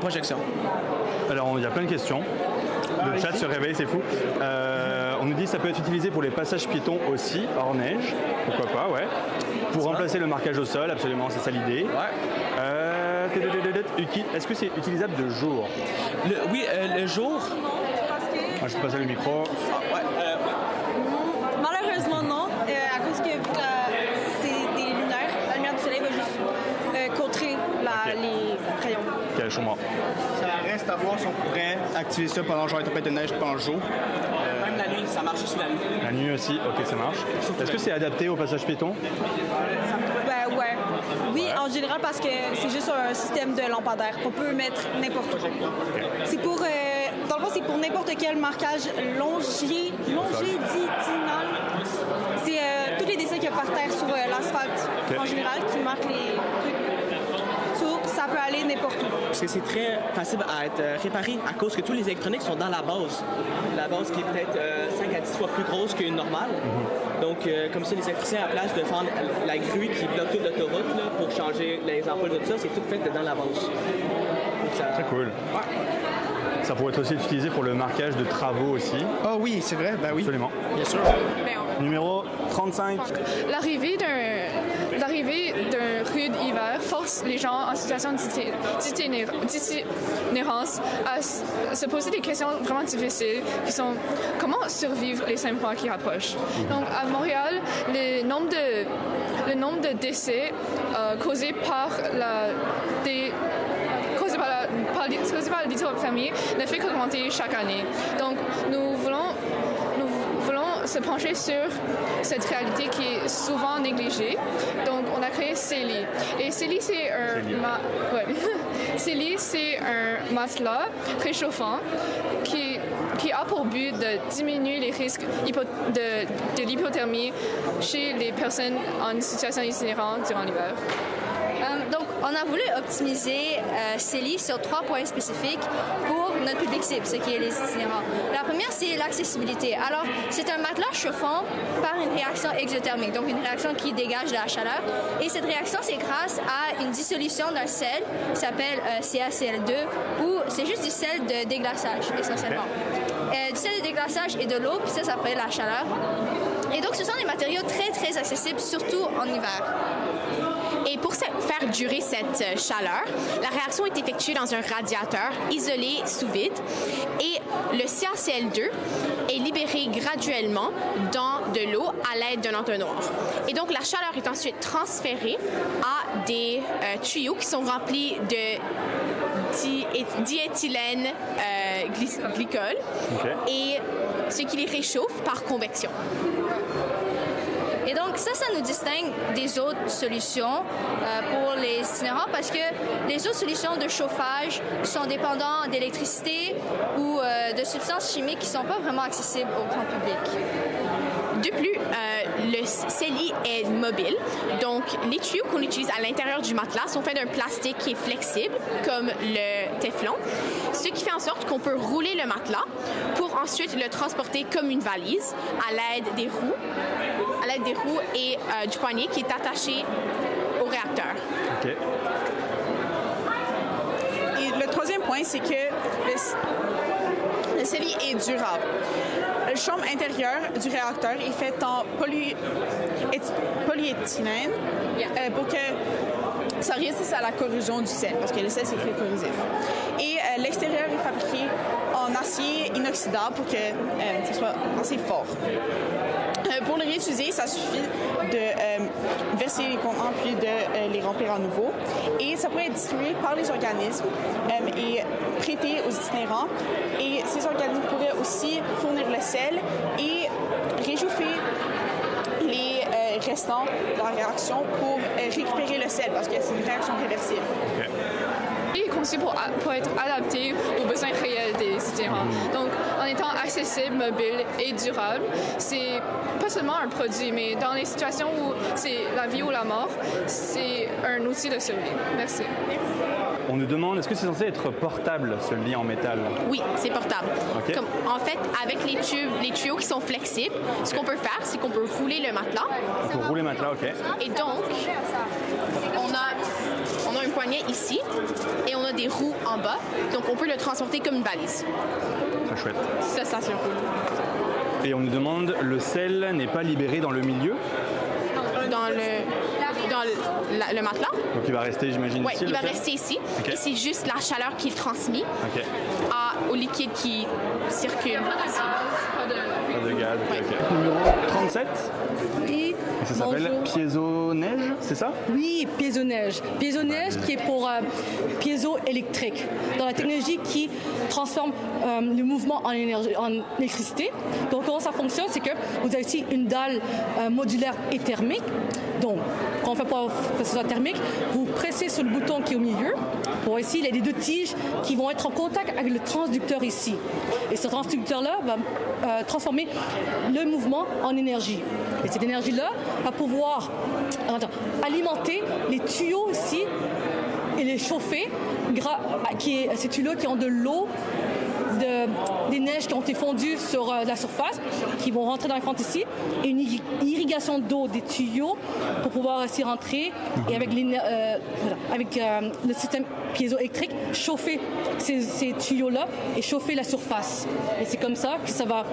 projections. Alors, il y a plein de questions. Le chat se réveille, c'est fou. On nous dit que ça peut être utilisé pour les passages piétons aussi, hors neige. Pourquoi pas, ouais. Pour remplacer le marquage au sol, absolument, c'est ça l'idée. Ouais. Est-ce que c'est utilisable de jour? Oui, le jour. Je vais passer le micro. Malheureusement, non. À cause que c'est des lumières, la lumière du soleil va juste contrer les crayons. Ok, je comprends. Ça reste à voir si on pourrait activer ça pendant genre une tempête de neige pendant le jour. Même la nuit, ça marche aussi la nuit. La nuit aussi, ok, ça marche. Est-ce que c'est adapté au passage piéton? Ben ouais. Oui, en général, parce que c'est juste un système de lampadaire qu'on peut mettre n'importe où. C'est pour, dans le fond, c'est pour n'importe quel marquage longitudinal. C'est tous les dessins qu'il y a par terre sur l'asphalte en général qui marquent les trucs. Ça peut aller n'importe où. Parce que c'est très facile à être réparé à cause que tous les électroniques sont dans la base. La base qui est peut-être 5 à 10 fois plus grosse qu'une normale. Donc, comme ça, les électriciens, à la place de faire la grue qui bloque toute l'autoroute pour changer les ampoules de tout ça, c'est tout fait dans la base. Très cool. Ouais. Ça pourrait être aussi utilisé pour le marquage de travaux aussi. Ah oui, c'est vrai, ben oui. Absolument. Bien sûr. Numéro 35. L'arrivée d'un rude hiver force les gens en situation d'itinérance à se poser des questions vraiment difficiles qui sont comment survivre les 5 mois qui rapprochent. Donc à Montréal, le nombre de décès causés par l'hypothermie ne fait qu'augmenter chaque année. Donc nous voulons se pencher sur cette réalité qui est souvent négligée. Donc, on a créé CELI. Et CELI, c'est un matelas réchauffant qui a pour but de diminuer les risques de l'hypothermie chez les personnes en situation itinérante durant l'hiver. Donc, on a voulu optimiser CELI sur 3 points spécifiques pour notre public cible, ce qui est les itinérants. La première, c'est l'accessibilité. Alors, c'est un matelas chauffant par une réaction exothermique, donc une réaction qui dégage de la chaleur. Et cette réaction, c'est grâce à une dissolution d'un sel qui s'appelle CaCl2, ou c'est juste du sel de déglaçage, essentiellement. Du sel de déglaçage et de l'eau, puis ça s'appelle la chaleur. Et donc, ce sont des matériaux très, très accessibles, surtout en hiver. Et pour faire durer cette chaleur, la réaction est effectuée dans un radiateur isolé sous vide et le CaCl2 est libéré graduellement dans de l'eau à l'aide d'un entonnoir. Et donc, la chaleur est ensuite transférée à des tuyaux qui sont remplis de diéthylène glycol et ce qui les réchauffe par convection. Et donc, ça nous distingue des autres solutions pour les itinérants parce que les autres solutions de chauffage sont dépendantes d'électricité ou de substances chimiques qui ne sont pas vraiment accessibles au grand public. De plus, le CELI est mobile, donc les tuyaux qu'on utilise à l'intérieur du matelas sont faits d'un plastique qui est flexible, comme le téflon, ce qui fait en sorte qu'on peut rouler le matelas pour ensuite le transporter comme une valise à l'aide des roues et du poignet qui est attaché au réacteur. Okay. Et le troisième point, c'est que le CELI est durable. La chambre intérieure du réacteur est faite en polyéthylène pour que ça résiste à la corrosion du sel, parce que le sel, c'est très corrosif. Et l'extérieur est fabriqué en acier inoxydable pour que ça soit assez fort. Pour le réutiliser, ça suffit de verser les contenants puis de les remplir à nouveau. Et ça pourrait être distribué par les organismes et prêté aux itinérants. Et ces organismes pourraient aussi fournir le sel et réchauffer les restants de la réaction pour récupérer le sel, parce que c'est une réaction réversible. Okay. est conçu pour être adapté aux besoins réels des étudiants. Donc, en étant accessible, mobile et durable, c'est pas seulement un produit, mais dans les situations où c'est la vie ou la mort, c'est un outil de survie. Merci. On nous demande, est-ce que c'est censé être portable, ce lit en métal? Oui, c'est portable. Okay. En fait, avec les tuyaux qui sont flexibles, ce qu'on peut faire, c'est qu'on peut rouler le matelas. On peut rouler le matelas, OK. Et donc, on a un poignet ici et on a des roues en bas. Donc, on peut le transporter comme une valise. Très chouette. Ça c'est cool. Et on nous demande, le sel n'est pas libéré dans le milieu? Dans le matelas. Donc il va rester, j'imagine, ici? Oui, il va sel? rester ici. Okay. Et c'est juste la chaleur qui est transmise au liquide qui circule. Pas de gaz. Ouais. Okay. Numéro 37? Oui. Et ça s'appelle piézo-neige, c'est ça? Oui, piézo-neige. Piézo-neige qui est pour piézo-électrique. Dans la technologie qui transforme le mouvement en électricité. Donc comment ça fonctionne, c'est que vous avez ici une dalle modulaire et thermique. Donc, quand on fait pour que ce soit thermique, vous pressez sur le bouton qui est au milieu. Pour ici, il y a les deux tiges qui vont être en contact avec le transducteur ici. Et ce transducteur-là va transformer le mouvement en énergie. Et cette énergie-là va pouvoir alimenter les tuyaux ici et les chauffer, ces tuyaux qui ont de l'eau, des neiges qui ont été fondues sur la surface, qui vont rentrer dans les fentes ici, et une irrigation d'eau des tuyaux pour pouvoir s'y rentrer et avec le système piézoélectrique, chauffer ces tuyaux-là et chauffer la surface. Et c'est comme ça que ça va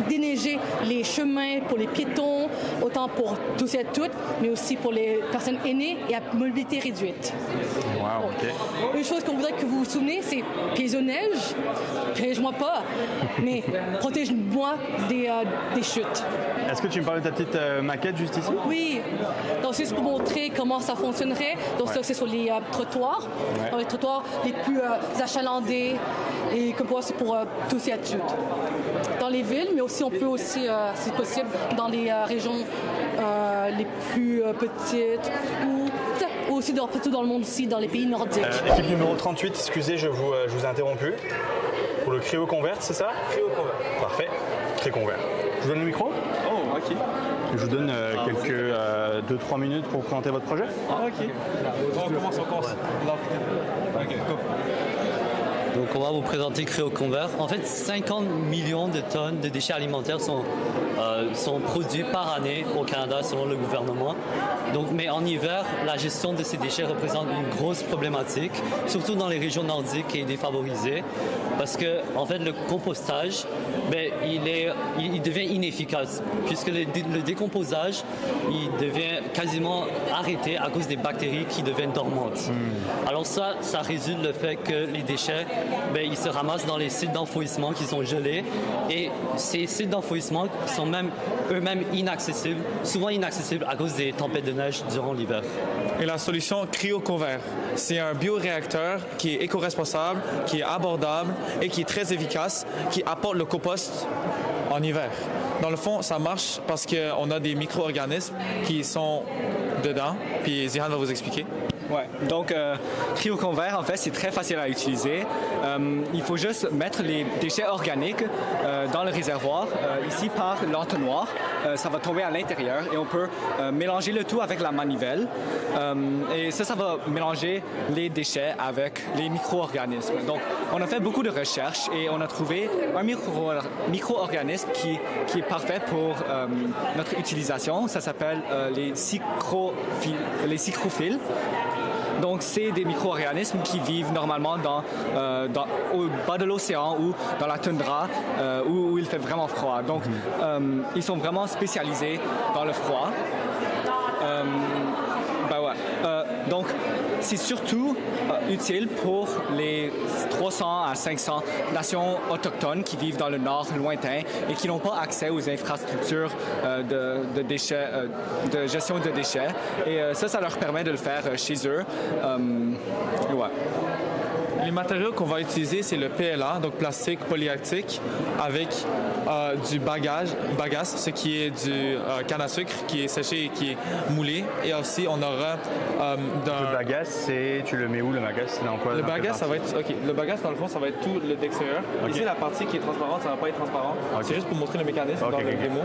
déneiger les chemins pour les piétons, autant pour tous et toutes, mais aussi pour les personnes aînées et à mobilité réduite. Wow, OK. Une chose qu'on voudrait que vous vous souvenez, c'est piézo-neige. Protège-moi pas, mais protège-moi des chutes. Est-ce que tu me parles de ta petite maquette juste ici? Oui. Donc, c'est pour montrer comment ça fonctionnerait. Donc, ça, c'est sur les trottoirs. Ouais. Dans les trottoirs les plus achalandés et comme c'est pour tous et à toutes. Dans les villes, mais aussi, on peut aussi, si possible, dans les régions les plus petites ou aussi partout dans le monde aussi, dans les pays nordiques. Équipe numéro 38, excusez, je vous ai interrompu. Pour le CryoConvert, c'est ça? CryoConvert. Parfait. CryoConvert. Je vous donne le micro? Oh, OK. Je vous donne quelques 2-3 minutes pour présenter votre projet. Ah, OK. On commence. OK, go. Donc on va vous présenter CryoConvert. En fait, 50 millions de tonnes de déchets alimentaires sont produits par année au Canada selon le gouvernement. Donc, mais en hiver, la gestion de ces déchets représente une grosse problématique, surtout dans les régions nordiques et défavorisées, parce que en fait le compostage, il devient inefficace, puisque le décomposage, il devient quasiment arrêté à cause des bactéries qui deviennent dormantes. Alors ça résulte le fait que les déchets, ils se ramassent dans les sites d'enfouissement qui sont gelés, et ces sites d'enfouissement sont même eux-mêmes inaccessibles, souvent inaccessibles à cause des tempêtes de neige durant l'hiver. Et la solution CryoConvert, c'est un bioréacteur qui est éco-responsable, qui est abordable et qui est très efficace, qui apporte le compost en hiver. Dans le fond, ça marche parce qu'on a des micro-organismes qui sont dedans, puis Zihan va vous expliquer. Ouais, donc CryoConvert, en fait, c'est très facile à utiliser. Il faut juste mettre les déchets organiques dans le réservoir, ici par l'entonnoir. Ça va tomber à l'intérieur et on peut mélanger le tout avec la manivelle. Et ça va mélanger les déchets avec les micro-organismes. Donc, on a fait beaucoup de recherches et on a trouvé un micro-organisme qui est parfait pour notre utilisation. Ça s'appelle les psychrophiles. Donc, c'est des micro-organismes qui vivent normalement au bas de l'océan ou dans la toundra où il fait vraiment froid. Donc, ils sont vraiment spécialisés dans le froid. Donc, c'est surtout utile pour les 300 à 500 nations autochtones qui vivent dans le nord lointain et qui n'ont pas accès aux infrastructures de déchets, de gestion de déchets. Et ça leur permet de le faire chez eux. Les matériaux qu'on va utiliser, c'est le PLA, donc plastique polyactique, avec du bagasse, ce qui est du canne à sucre qui est séché et qui est moulé. Et aussi, on aura Le bagasse, tu le mets où le bagasse? C'est dans quoi? Le bagasse, ça va être. OK. Le bagasse, dans le fond, ça va être tout le d'extérieur. Okay. Ici, la partie qui est transparente, ça va pas être transparent. Okay. C'est juste pour montrer le mécanisme dans le démo.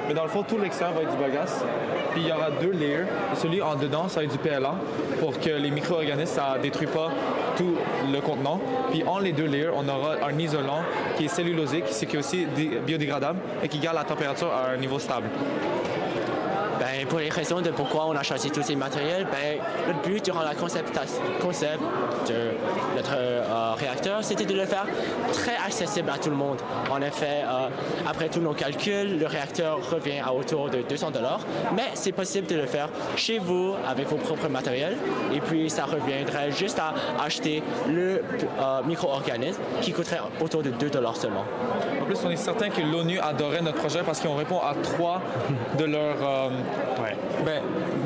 Mais dans le fond, tout l'extérieur va être du bagasse. Puis il y aura 2 layers. Celui en dedans, ça va être du PLA pour que les micro-organismes, ça ne détruit pas tout le contenant. Puis en les 2 layers, on aura un isolant qui est cellulosique, qui est aussi biodégradable et qui garde la température à un niveau stable. Ben, pour les raisons de pourquoi on a choisi tous ces matériels, notre but durant la concept de notre réacteur, c'était de le faire très accessible à tout le monde. En effet, après tous nos calculs, le réacteur revient à autour de $200, mais c'est possible de le faire chez vous avec vos propres matériels. Et puis, ça reviendrait juste à acheter le micro-organisme qui coûterait autour de $2 seulement. En plus, on est certain que l'ONU adorait notre projet parce qu'on répond à 3 de leurs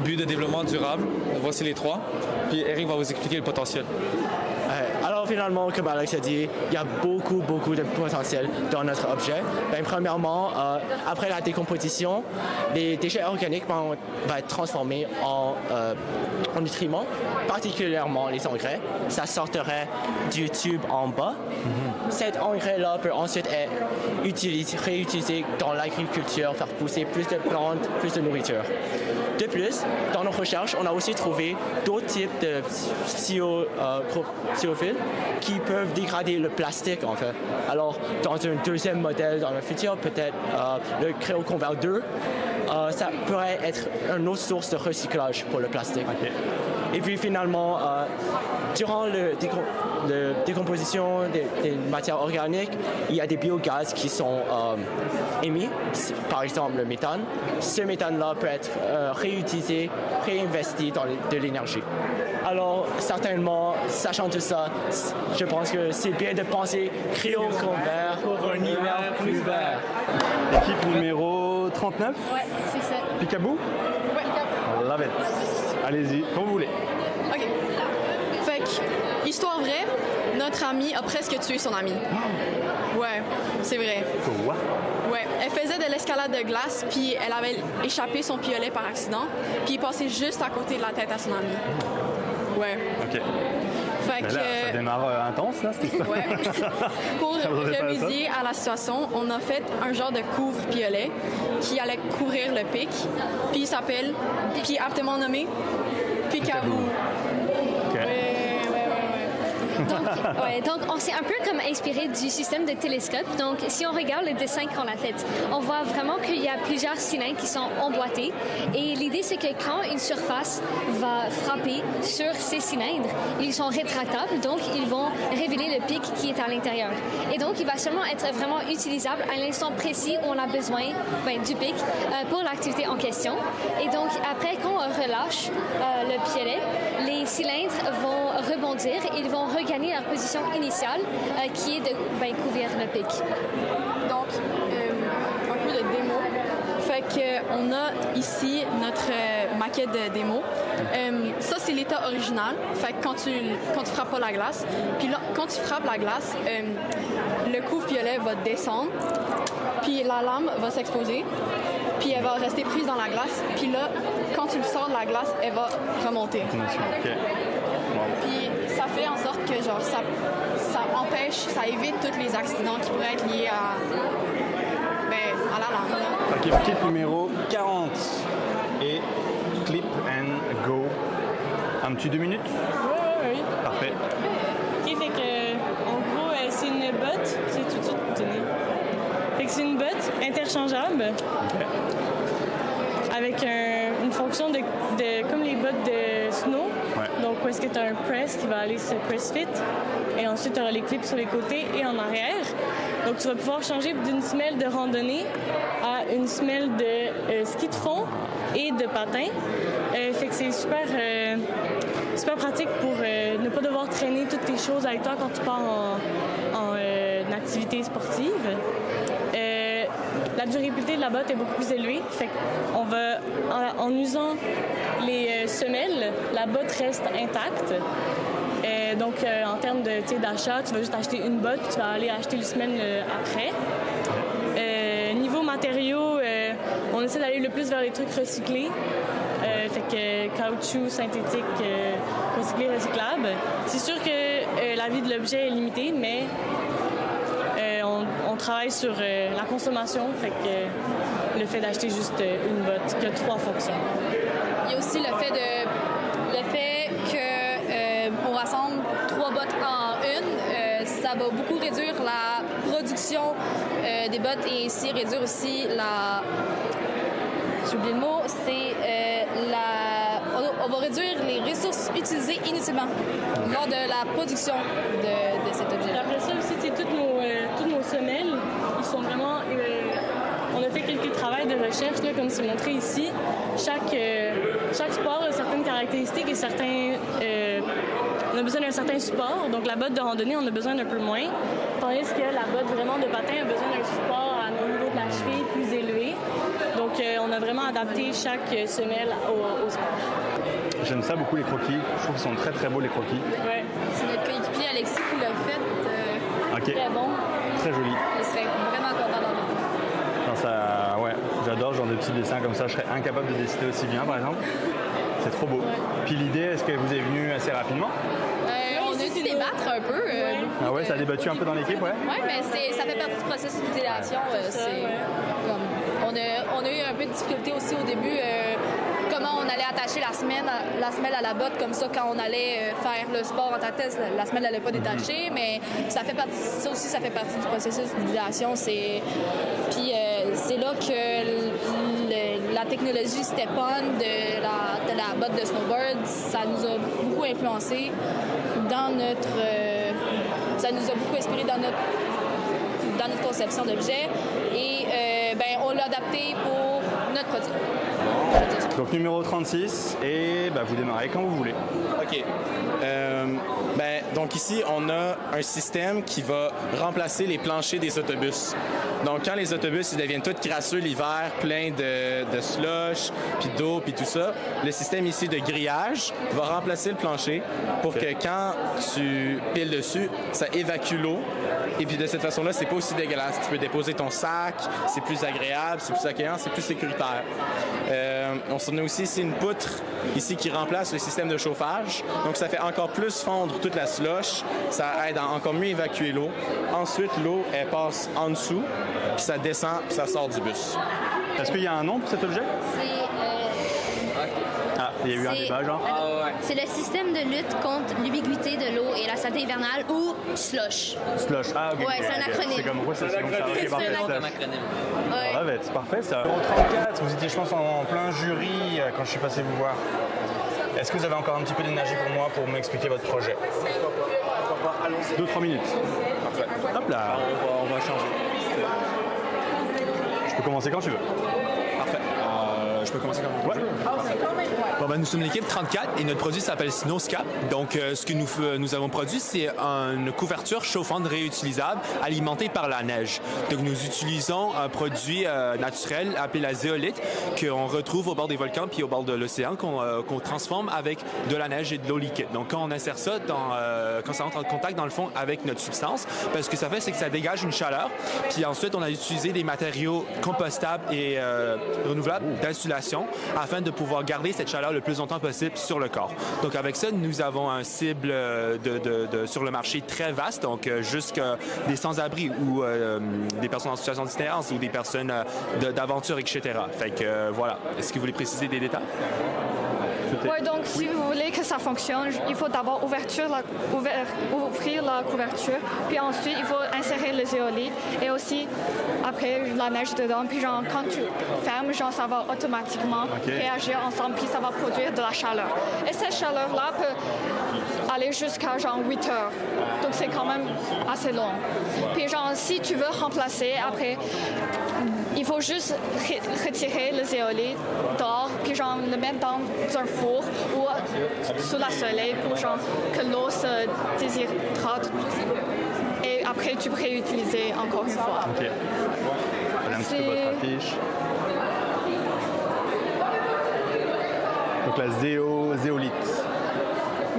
buts de développement durable. Voici les 3. Puis Eric va vous expliquer le potentiel. Alors finalement, comme Alex a dit, il y a beaucoup de potentiel dans notre objet. Premièrement, après la décomposition, les déchets organiques vont être transformés en nutriments, particulièrement les engrais. Ça sortirait du tube en bas. Cet engrais-là peut ensuite être réutilisé dans l'agriculture, faire pousser plus de plantes, plus de nourriture. De plus, dans nos recherches, on a aussi trouvé d'autres types de psyophiles qui peuvent dégrader le plastique, en fait. Alors, dans un deuxième modèle, dans le futur, peut-être le CryoConvert 2, ça pourrait être une autre source de recyclage pour le plastique. Okay. Et puis finalement, durant la décomposition des matières organiques, il y a des biogaz qui sont émis, par exemple le méthane. Ce méthane-là peut être réutilisé, réinvesti dans de l'énergie. Alors, certainement, sachant tout ça, je pense que c'est bien de penser CryoConvert pour un hiver plus vert. Équipe numéro 39? Ouais, c'est ça. Picaboo? Ouais, Picaboo. Love it. Allez-y, comme vous voulez. OK. Fait que, histoire vraie, notre amie a presque tué son ami. Ouais, c'est vrai. Quoi? Ouais, elle faisait de l'escalade de glace, puis elle avait échappé son piolet par accident, puis il passait juste à côté de la tête à son ami. Ouais. OK. Fait que, là, ça démarre intense, là, cette histoire. Ouais. Pour remédier à la situation, on a fait un genre de couvre-piolet qui allait couvrir le pic, puis il s'appelle, puis aptement nommé, Picaboo. OK. Donc, on s'est un peu comme inspiré du système de télescope. Donc, si on regarde le dessin qu'on a fait, on voit vraiment qu'il y a plusieurs cylindres qui sont emboîtés. Et l'idée, c'est que quand une surface va frapper sur ces cylindres, ils sont rétractables, donc ils vont révéler le pic qui est à l'intérieur. Et donc, il va seulement être vraiment utilisable à l'instant précis où on a besoin du pic pour l'activité en question. Et donc, après, quand on relâche le piolet, les cylindres vont rebondir, ils vont regagner leur position initiale qui est de couvrir le pic. Donc, un peu de démo. Fait qu'on a ici notre maquette de démo. Ça, c'est l'état original. Fait que quand tu frappes pas la glace, puis là, quand tu frappes la glace, le couvre-piolet va descendre, puis la lame va s'exposer, puis elle va rester prise dans la glace. Puis là, quand tu le sors de la glace, elle va remonter. OK. Puis ça fait en sorte que genre ça empêche, ça évite tous les accidents qui pourraient être liés à la lame. OK, kit numéro 40 et clip and go. Un petit 2 minutes? Oui. Parfait. OK, fait que en gros, c'est une botte, c'est tout de suite tenez. Fait que c'est une botte interchangeable. OK. Avec une fonction de comme les bottes de snow. Ouais. Donc, où est-ce que tu as un press qui va aller se press fit. Et ensuite, tu auras les clips sur les côtés et en arrière. Donc, tu vas pouvoir changer d'une semelle de randonnée à une semelle de ski de fond et de patin. Fait que c'est super pratique pour ne pas devoir traîner toutes tes choses avec toi quand tu pars en activité sportive. La durabilité de la botte est beaucoup plus élevée. Fait qu'on va, en usant les semelles, la botte reste intacte. Donc, en termes d'achat, tu vas juste acheter une botte, puis tu vas aller acheter les semelles après. Niveau matériaux, on essaie d'aller le plus vers les trucs recyclés. fait que caoutchouc synthétique recyclé, recyclable. C'est sûr que la vie de l'objet est limitée, mais on travaille sur la consommation, fait que le fait d'acheter juste une botte qui a 3 fonctions. Il y a aussi le fait que on rassemble 3 bottes en une, ça va beaucoup réduire la production des bottes et ainsi réduire aussi j'ai oublié le mot, on va réduire les ressources utilisées inutilement lors de la production de cet objet. Après ça aussi, toutes nos semelles, ils sont vraiment... on a fait quelques travaux de recherche, là, comme c'est montré ici. Chaque sport a certaines caractéristiques et on a besoin d'un certain support. Donc la botte de randonnée, on a besoin d'un peu moins. Tandis que la botte vraiment de patin a besoin d'un support au niveau de la cheville plus élevé. Donc on a vraiment adapté chaque semelle au sport. J'aime ça beaucoup les croquis. Je trouve qu'ils sont très très beaux les croquis. Ouais. C'est notre coéquipier Alexis qui l'a fait. Très bon. Très joli. Je serais vraiment content d'en voir. Ça, ouais, j'adore ce genre de petits dessins comme ça. Je serais incapable de dessiner aussi bien par exemple. C'est trop beau. Puis l'idée, est-ce qu'elle vous est venue assez rapidement? On a dû débattre un peu. Ah ouais, ça a débattu un peu dans l'équipe, ouais? Oui, mais ça fait partie du processus d'utilisation. On a eu un peu de difficulté aussi au début. Comment on allait attacher la semelle à la botte, comme ça, quand on allait faire le sport en tant que tel, la semelle n'allait pas détacher, mais ça fait partie du processus d'utilisation. Puis c'est là que la technologie step-on de la botte de snowboard, ça nous a beaucoup influencé ça nous a beaucoup inspiré dans notre conception d'objet et on l'a adapté pour notre produit. Donc numéro 36 et vous démarrez quand vous voulez. OK. Donc ici, on a un système qui va remplacer les planchers des autobus. Donc quand les autobus ils deviennent tous crasseux l'hiver, pleins de slush, puis d'eau, puis tout ça, le système ici de grillage va remplacer le plancher pour que quand tu piles dessus, ça évacue l'eau. Et puis de cette façon-là, c'est pas aussi dégueulasse. Tu peux déposer ton sac, c'est plus agréable, c'est plus accueillant, c'est plus sécuritaire. On a aussi ici une poutre ici qui remplace le système de chauffage. Donc ça fait encore plus fondre toute la slush. Ça aide à encore mieux évacuer l'eau. Ensuite, l'eau, elle passe en dessous, puis ça descend, puis ça sort du bus. Est-ce qu'il y a un nom pour cet objet? Il y a eu un débat, genre? C'est le système de lutte contre l'ubiquité de l'eau et la saleté hivernale, ou SLUSH. SLUSH, OK. Ouais, c'est un acronyme. C'est comme quoi, c'est un acronyme. C'est parfait, ça. Numéro 34, vous étiez, je pense, en plein jury quand je suis passé vous voir. Est-ce que vous avez encore un petit peu d'énergie pour moi pour m'expliquer votre projet? 2-3 minutes. Parfait. Hop là. On va changer. Je peux commencer quand tu veux. Parfait. Je peux commencer quand vous voulez? Nous sommes l'équipe 34 et notre produit s'appelle Snowscap. Donc, ce que nous avons produit, c'est une couverture chauffante réutilisable alimentée par la neige. Donc, nous utilisons un produit naturel appelé la zéolite qu'on retrouve au bord des volcans puis au bord de l'océan qu'on transforme avec de la neige et de l'eau liquide. Donc, quand on insère ça, quand ça entre en contact dans le fond avec notre substance, ce que ça fait, c'est que ça dégage une chaleur. Puis ensuite, on a utilisé des matériaux compostables et renouvelables d'insulation afin de pouvoir garder cette chaleur le plus longtemps possible sur le corps. Donc avec ça, nous avons un cible sur le marché très vaste, donc jusqu'à des sans-abri ou des personnes en situation d'itinérance ou des personnes d'aventure, etc. Fait que voilà. Est-ce que vous voulez préciser des détails? Oui, donc si vous voulez que ça fonctionne, il faut d'abord ouvrir la couverture, puis ensuite il faut insérer le zéolite et aussi après la neige dedans, puis quand tu fermes, ça va automatiquement réagir ensemble, puis ça va produire de la chaleur. Et cette chaleur-là peut aller jusqu'à 8 heures, donc c'est quand même assez long. Puis si tu veux remplacer après, il faut juste retirer le zéolite dehors, puis le mettre dans un four ou sous la soleil pour que l'eau se déshydrate. Et après, tu peux réutiliser encore une fois. OK. Voilà un petit peu votre affiche. Donc la zéolite.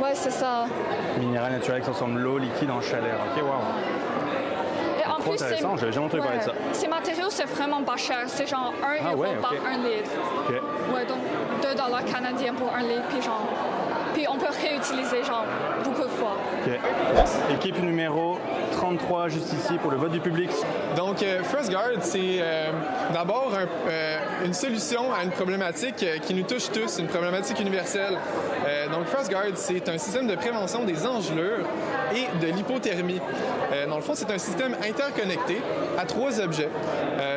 Ouais, c'est ça. Minéral naturel qui transforme l'eau liquide en chaleur. OK, wow. Et en trop intéressant. J'avais jamais entendu parler de ça. Ces matériaux, c'est vraiment pas cher. C'est genre 1 euro par 1 litre. OK. Ouais, donc 2 $ canadiens pour 1 litre. Puis on peut réutiliser genre beaucoup de fois. OK. Équipe numéro 33, juste ici, pour le vote du public. Donc, FrostGuard, c'est d'abord une solution à une problématique qui nous touche tous, une problématique universelle. Donc, FrostGuard, c'est un système de prévention des engelures et de l'hypothermie. Dans le fond, c'est un système interconnecté à 3 objets.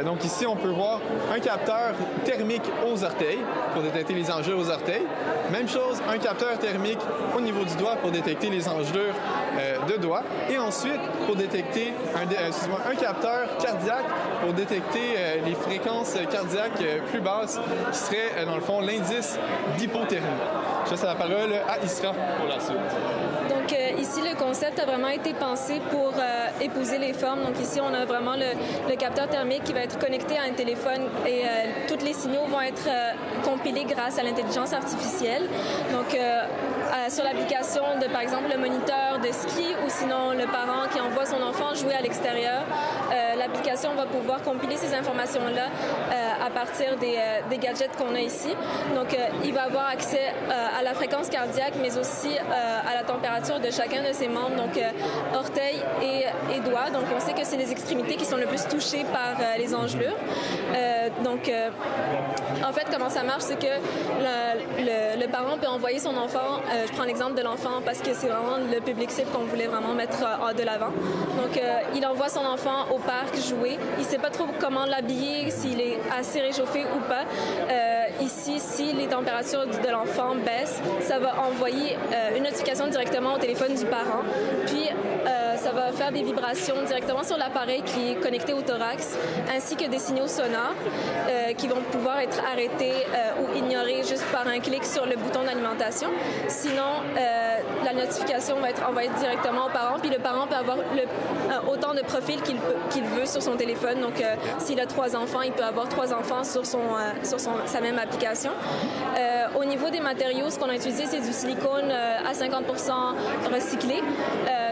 Donc, ici, on peut voir un capteur thermique aux orteils pour détecter les engelures aux orteils. Même chose, un capteur thermique au niveau du doigt pour détecter les engelures de doigts. Et ensuite, pour détecter un capteur cardiaque pour détecter les fréquences cardiaques plus basses, qui serait, dans le fond, l'indice d'hypothermie. Je laisse la parole à Isra pour la suite. Donc ici, le concept a vraiment été pensé pour épouser les formes. Donc ici, on a vraiment le capteur thermique qui va être connecté à un téléphone et tous les signaux vont être compilés grâce à l'intelligence artificielle. Donc sur l'application de, par exemple, le moniteur de ski ou sinon le parent qui envoie son enfant jouer à l'extérieur, l'application va pouvoir compiler ces informations-là à partir des gadgets qu'on a ici. Donc il va avoir accès à la fréquence cardiaque, mais aussi à la température de chacun de ses membres, donc orteils et doigts. Donc on sait que c'est les extrémités qui sont le plus touchées par les engelures. En fait, comment ça marche, c'est que le parent peut envoyer son enfant, je prends l'exemple de l'enfant parce que c'est vraiment le public cible qu'on voulait vraiment mettre de l'avant. Donc il envoie son enfant au parc jouer. Il ne sait pas trop comment l'habiller, s'il est assez réchauffé ou pas. Ici, si les températures de l'enfant baissent, ça va envoyer une notification directement au téléphone du parent. Puis, ça va faire des vibrations directement sur l'appareil qui est connecté au thorax, ainsi que des signaux sonores qui vont pouvoir être arrêtés ou ignorés juste par un clic sur le bouton d'alimentation. Sinon, la notification va être envoyée directement au parent, puis le parent peut avoir autant de profils qu'il veut sur son téléphone. Donc, s'il a 3 enfants, il peut avoir 3 enfants sur sa même application. Au niveau des matériaux, ce qu'on a utilisé, c'est du silicone à 50% recyclé.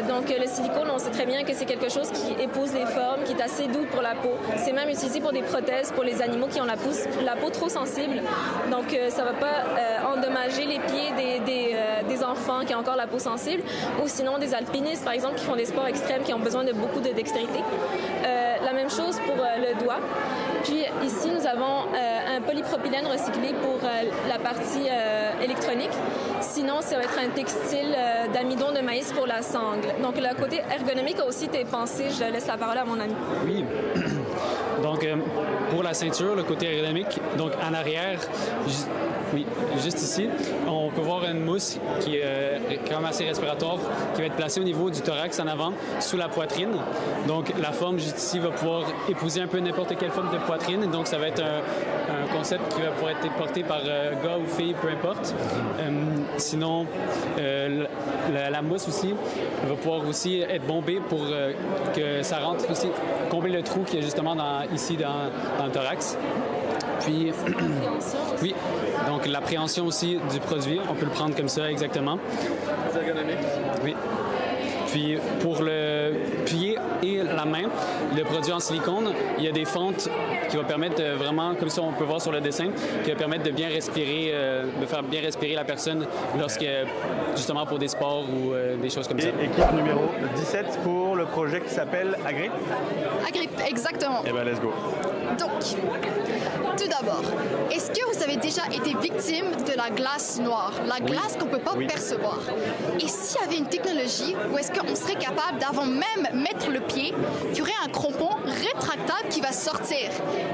Donc, le silicone, on sait très bien que c'est quelque chose qui épouse les formes, qui est assez doux pour la peau. C'est même utilisé pour des prothèses pour les animaux qui ont la peau trop sensible. Donc, ça ne va pas endommager les pieds des enfants qui ont encore la peau sensible, ou sinon des alpinistes, par exemple, qui font des sports extrêmes, qui ont besoin de beaucoup de dextérité. La même chose pour le doigt. Puis ici, nous avons un polypropylène recyclé pour la partie électronique. Sinon, ça va être un textile d'amidon de maïs pour la sangle. Donc, le côté ergonomique a aussi été pensé. Je laisse la parole à mon ami. Oui. Donc, pour la ceinture, le côté ergonomique, donc en arrière, juste ici, on peut voir une mousse qui est quand même assez respiratoire, qui va être placée au niveau du thorax en avant, sous la poitrine. Donc, la forme juste ici va pouvoir épouser un peu n'importe quelle forme de poitrine. Donc, ça va être un concept qui va pouvoir être porté par gars ou fille, peu importe. Sinon, la mousse aussi va pouvoir aussi être bombée pour que ça rentre aussi, combler le trou qui est justement ici dans le thorax. Puis, oui, donc l'appréhension aussi du produit, on peut le prendre comme ça exactement. C'est ergonomique. Oui. Puis pour le pied et la main, le produit en silicone, il y a des fentes qui vont permettre vraiment, comme ça on peut voir sur le dessin, qui va permettre de bien respirer, de faire bien respirer la personne justement pour des sports ou des choses comme ça. Équipe numéro 17 pour le projet qui s'appelle Agrip. Agrip, exactement. Eh bien, let's go. Donc, tout d'abord, est-ce que vous avez déjà été victime de la glace noire, la glace qu'on ne peut pas percevoir? Et s'il y avait une technologie où est-ce qu'on serait capable d'avant même mettre le pied, qu'il y aurait un crampon rétractable qui va sortir?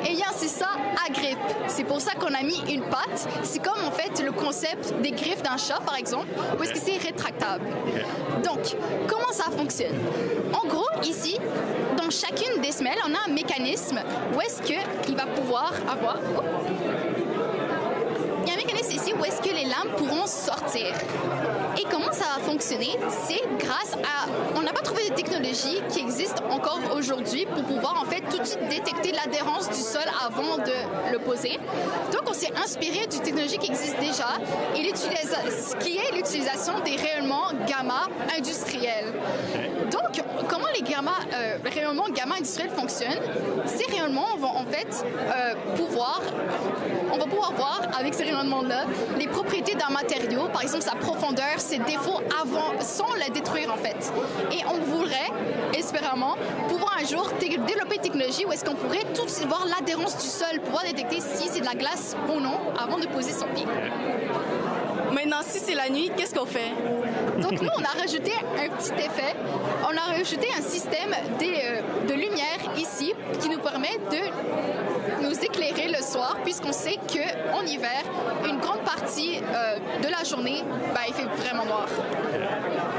Eh bien, c'est ça, Agrip. C'est pour ça qu'on a mis une patte. C'est comme en fait le concept des griffes d'un chat, par exemple, où est-ce que c'est rétractable. Donc, comment ça fonctionne? En gros, ici, dans chacune des semelles, on a un mécanisme où est-ce qu'il va pouvoir avoir... Oh. Il y a un mécanisme ici où est-ce que les lames pourront sortir. Et comment ça va fonctionner? C'est grâce à... On n'a pas trouvé de technologie qui existe encore aujourd'hui pour pouvoir en fait tout de suite détecter l'adhérence du sol avant de le poser. Donc on s'est inspiré d'une technologie qui existe déjà et qui est l'utilisation des rayonnements gamma industriels. Donc comment les rayonnement gamma industriel fonctionne, ces rayonnements vont en fait on va pouvoir voir avec ces rayonnements-là les propriétés d'un matériau, par exemple sa profondeur, ses défauts sans le détruire en fait. Et on voudrait, espérément, pouvoir un jour développer une technologie où est-ce qu'on pourrait tout de suite voir l'adhérence du sol, pouvoir détecter si c'est de la glace ou non avant de poser son pied. Maintenant, si c'est la nuit, qu'est-ce qu'on fait? Donc nous, on a rajouté un petit effet. On a rajouté un système de lumière ici qui nous permet de nous éclairer le soir, puisqu'on sait qu'en hiver, une grande partie de la journée, il fait vraiment noir.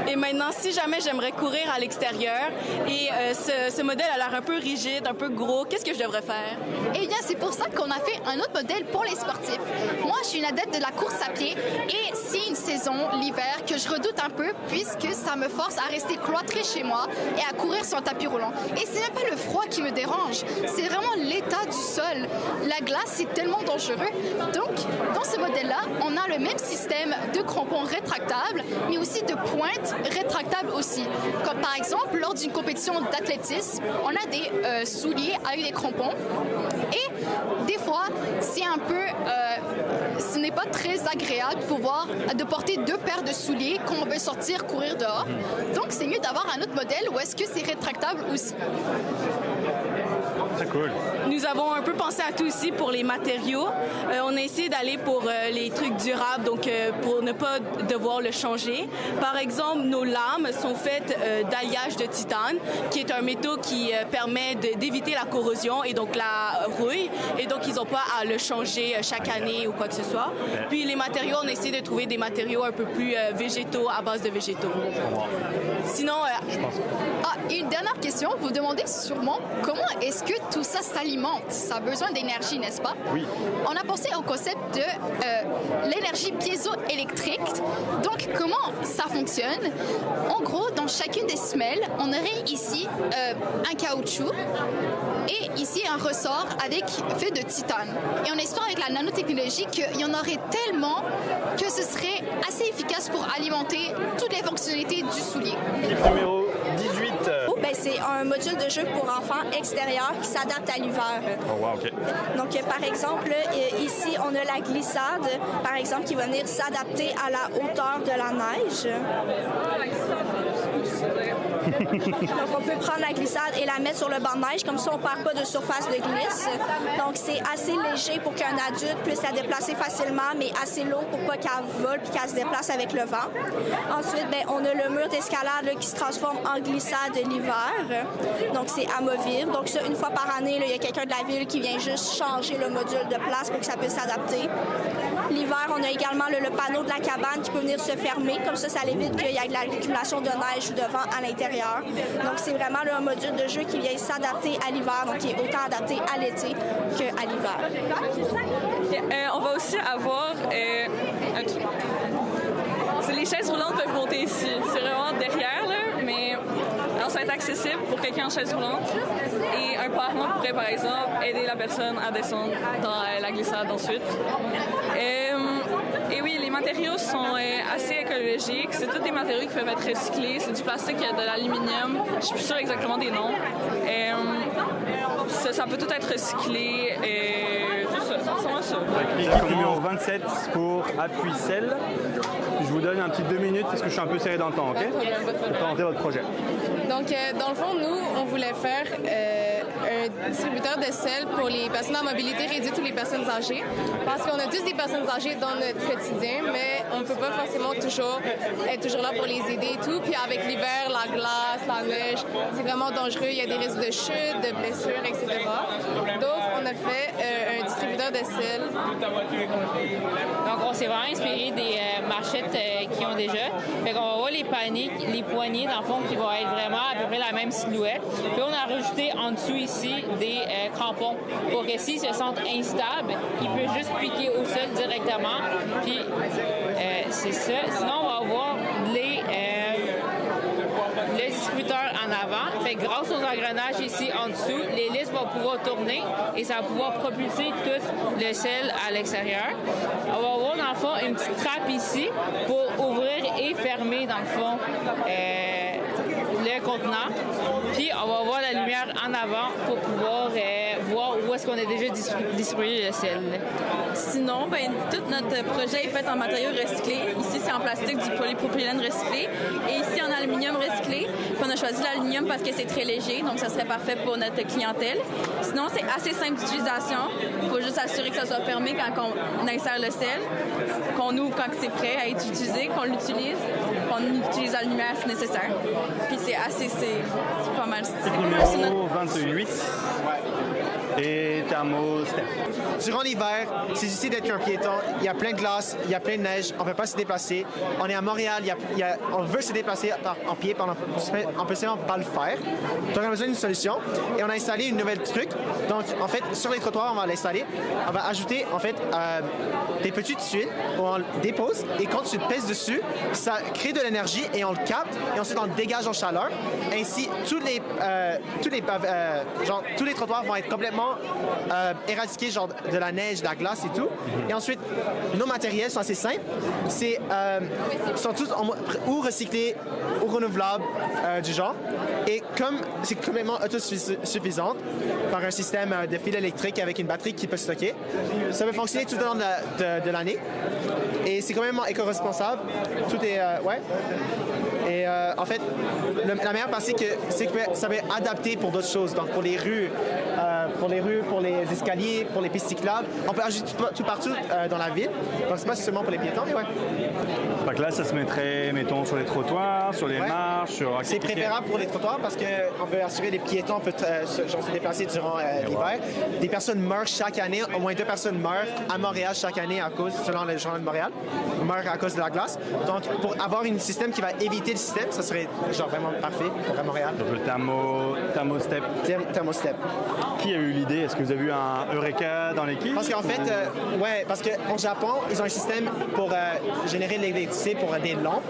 Et maintenant, si jamais j'aimerais courir à l'extérieur et ce modèle a l'air un peu rigide, un peu gros, qu'est-ce que je devrais faire? Eh bien, c'est pour ça qu'on a fait un autre modèle pour les sportifs. Moi, je suis une adepte de la course à pied et c'est une saison, l'hiver, que je redoute un peu puisque ça me force à rester cloîtrée chez moi et à courir sur un tapis roulant. Et c'est même pas le froid qui me dérange, c'est vraiment l'état du sol. La glace, c'est tellement dangereux. Donc, dans ce modèle-là, on a le même système de crampons rétractables, mais aussi de pointes rétractables aussi. Comme par exemple, lors d'une compétition d'athlétisme, on a des souliers avec des crampons. Et des fois, c'est un peu... ce n'est pas très agréable de porter 2 paires de souliers quand on veut sortir courir dehors. Donc, c'est mieux d'avoir un autre modèle où est-ce que c'est rétractable aussi. Très cool. Nous avons un peu pensé à tout aussi pour les matériaux. On a essayé d'aller pour les trucs durables, donc pour ne pas devoir le changer. Par exemple, nos lames sont faites d'alliage de titane, qui est un métaux qui permet d'éviter la corrosion et donc la rouille. Et donc, ils n'ont pas à le changer chaque année ou quoi que ce soit. Puis les matériaux, on a essayé de trouver des matériaux un peu plus végétaux, à base de végétaux. Sinon... une dernière question. Vous vous demandez sûrement comment est-ce que tout ça s'alimente? Ça a besoin d'énergie, n'est-ce pas? Oui. On a pensé au concept de l'énergie piézoélectrique. Donc, comment ça fonctionne? En gros, dans chacune des semelles, on aurait ici un caoutchouc et ici un ressort fait de titane. Et on espère avec la nanotechnologie qu'il y en aurait tellement que ce serait assez efficace pour alimenter toutes les fonctionnalités du soulier. Équipe numéro 18. C'est un module de jeu pour enfants extérieur qui s'adapte à l'hiver. Oh wow, OK. Donc, par exemple, ici, on a la glissade, par exemple, qui va venir s'adapter à la hauteur de la neige. Donc, on peut prendre la glissade et la mettre sur le banc de neige, comme ça, on ne perd pas de surface de glisse. Donc, c'est assez léger pour qu'un adulte puisse la déplacer facilement, mais assez lourd pour pas qu'elle vole puis qu'elle se déplace avec le vent. Ensuite, on a le mur d'escalade qui se transforme en glissade l'hiver. Donc, c'est amovible. Donc, ça, une fois par année, il y a quelqu'un de la ville qui vient juste changer le module de place pour que ça puisse s'adapter. L'hiver, on a également le panneau de la cabane qui peut venir se fermer. Comme ça évite qu'il y ait de l'accumulation de neige ou de vent à l'intérieur. Donc, c'est vraiment un module de jeu qui vient s'adapter à l'hiver, donc qui est autant adapté à l'été qu'à l'hiver. On va aussi avoir les chaises roulantes peuvent monter ici. C'est vraiment derrière, là, mais alors, ça va être accessible pour quelqu'un en chaise roulante. Et un parent pourrait, par exemple, aider la personne à descendre dans la glissade ensuite. Et oui, les matériaux sont assez écologiques. C'est tous des matériaux qui peuvent être recyclés. C'est du plastique, il y a de l'aluminium. Je suis plus sûre exactement des noms. Ça peut tout être recyclé. Et tout ça, ça ressemble à ça. Équipe numéro 27 pour Appuicel. Je vous donne un petit 2 minutes parce que je suis un peu serré dans le temps, OK? Pour présenter votre projet. Donc, dans le fond, nous, on voulait faire un distributeur de sel pour les personnes à mobilité réduite ou les personnes âgées. Parce qu'on a tous des personnes âgées dans notre quotidien, mais on ne peut pas forcément toujours être toujours là pour les aider et tout. Puis avec l'hiver, la glace, la neige, c'est vraiment dangereux. Il y a des risques de chute, de blessures, etc. Donc, on a fait un distributeur de sel. Donc, on s'est vraiment inspiré des marchettes qu'ils ont déjà. Fait qu'on va voir les poignées, dans le fond, qui vont être vraiment à peu près la même silhouette. Puis on a rajouté en dessous ici des crampons pour que s'ils se sentent instables, ils peuvent juste piquer au sol directement. Puis c'est ça. Sinon, on va avoir le distributeur en avant. Fait que grâce aux engrenages ici en dessous, l'hélice va pouvoir tourner et ça va pouvoir propulser tout le sel à l'extérieur. On va avoir dans le fond une petite trappe ici pour ouvrir et fermer dans le fond vrai contenant. Puis on va avoir la lumière en avant pour pouvoir voir où est-ce qu'on a déjà distribué le sel. Sinon, tout notre projet est fait en matériaux recyclés. Ici, c'est en plastique du polypropylène recyclé et ici en aluminium recyclé. Puis on a choisi l'aluminium parce que c'est très léger, donc ça serait parfait pour notre clientèle. Sinon, c'est assez simple d'utilisation. Il faut juste assurer que ça soit fermé quand on insère le sel, qu'on ouvre quand c'est prêt à être utilisé, qu'on l'utilise, qu'on utilise la lumière si nécessaire. Puis c'est pas mal. Numéro 28. Et thermostep. Durant l'hiver, c'est difficile d'être un piéton. Il y a plein de glace, il y a plein de neige, on ne peut pas se déplacer. On est à Montréal, on veut se déplacer en pied, on peut seulement pas le faire. Donc on a besoin d'une solution et on a installé une nouvelle truc. Donc en fait, sur les trottoirs, on va l'installer. On va ajouter en fait des petites tuiles où on le dépose et quand tu pèses dessus, ça crée de l'énergie et on le capte et ensuite on le dégage en chaleur. Ainsi, tous les trottoirs vont être complètement éradiquer genre de la neige, de la glace et tout. Et ensuite, nos matériels sont assez simples. Sont tous ou recyclés ou renouvelables du genre. Et comme c'est complètement autosuffisant par un système de fil électrique avec une batterie qui peut stocker, ça peut fonctionner tout au long de l'année. Et c'est complètement éco-responsable. Tout est... ouais. Et en fait, la meilleure partie, c'est que ça va être adapté pour d'autres choses. Donc pour les rues, pour les escaliers, pour les pistes cyclables. On peut ajouter tout partout dans la ville. Donc c'est pas seulement pour les piétons, mais ouais. Donc là, ça se mettrait, mettons, sur les trottoirs, sur les marches, sur... C'est préférable pour les trottoirs parce qu'on veut assurer que les piétons peuvent se déplacer durant l'hiver. Des personnes meurent chaque année. Au moins 2 personnes meurent à Montréal chaque année selon le Journal de Montréal, meurent à cause de la glace. Donc pour avoir un système qui va éviter le système, ça serait genre vraiment parfait pour Montréal. Donc le thermostep. Thermostep. Qui a eu l'idée? Est-ce que vous avez eu un Eureka dans l'équipe? Parce qu'en fait, parce qu'en Japon, ils ont un système pour générer de l'électricité pour des lampes,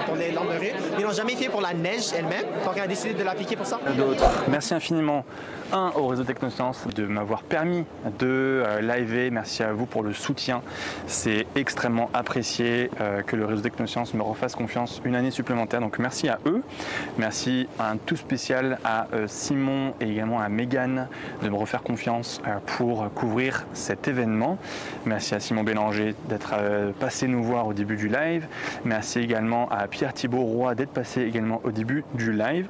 pour les lampes de rue. Ils l'ont jamais fait pour la neige elle-même, donc on a décidé de l'appliquer pour ça. D'autres. Merci infiniment, au réseau Technosciences de m'avoir permis de liver. Merci à vous pour le soutien. C'est extrêmement apprécié que le réseau Technosciences me refasse confiance une année supplémentaire. Donc merci à eux. Merci un tout spécial à Simon et également à Mégane de me refaire confiance pour couvrir cet événement. Merci à Simon Bélanger d'être passé nous voir au début du live. Merci également à Pierre Thibault Roy d'être passé également au début du live.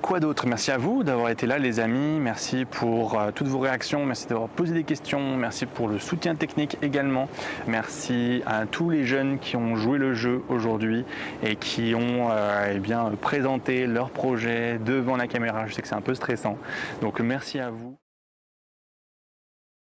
Quoi d'autre? Merci à vous d'avoir été là les amis, merci pour toutes vos réactions, merci d'avoir posé des questions, merci pour le soutien technique également, merci à tous les jeunes qui ont joué le jeu aujourd'hui et qui ont présenté leur projet devant la caméra. Je sais que c'est un peu stressant, donc merci à vous.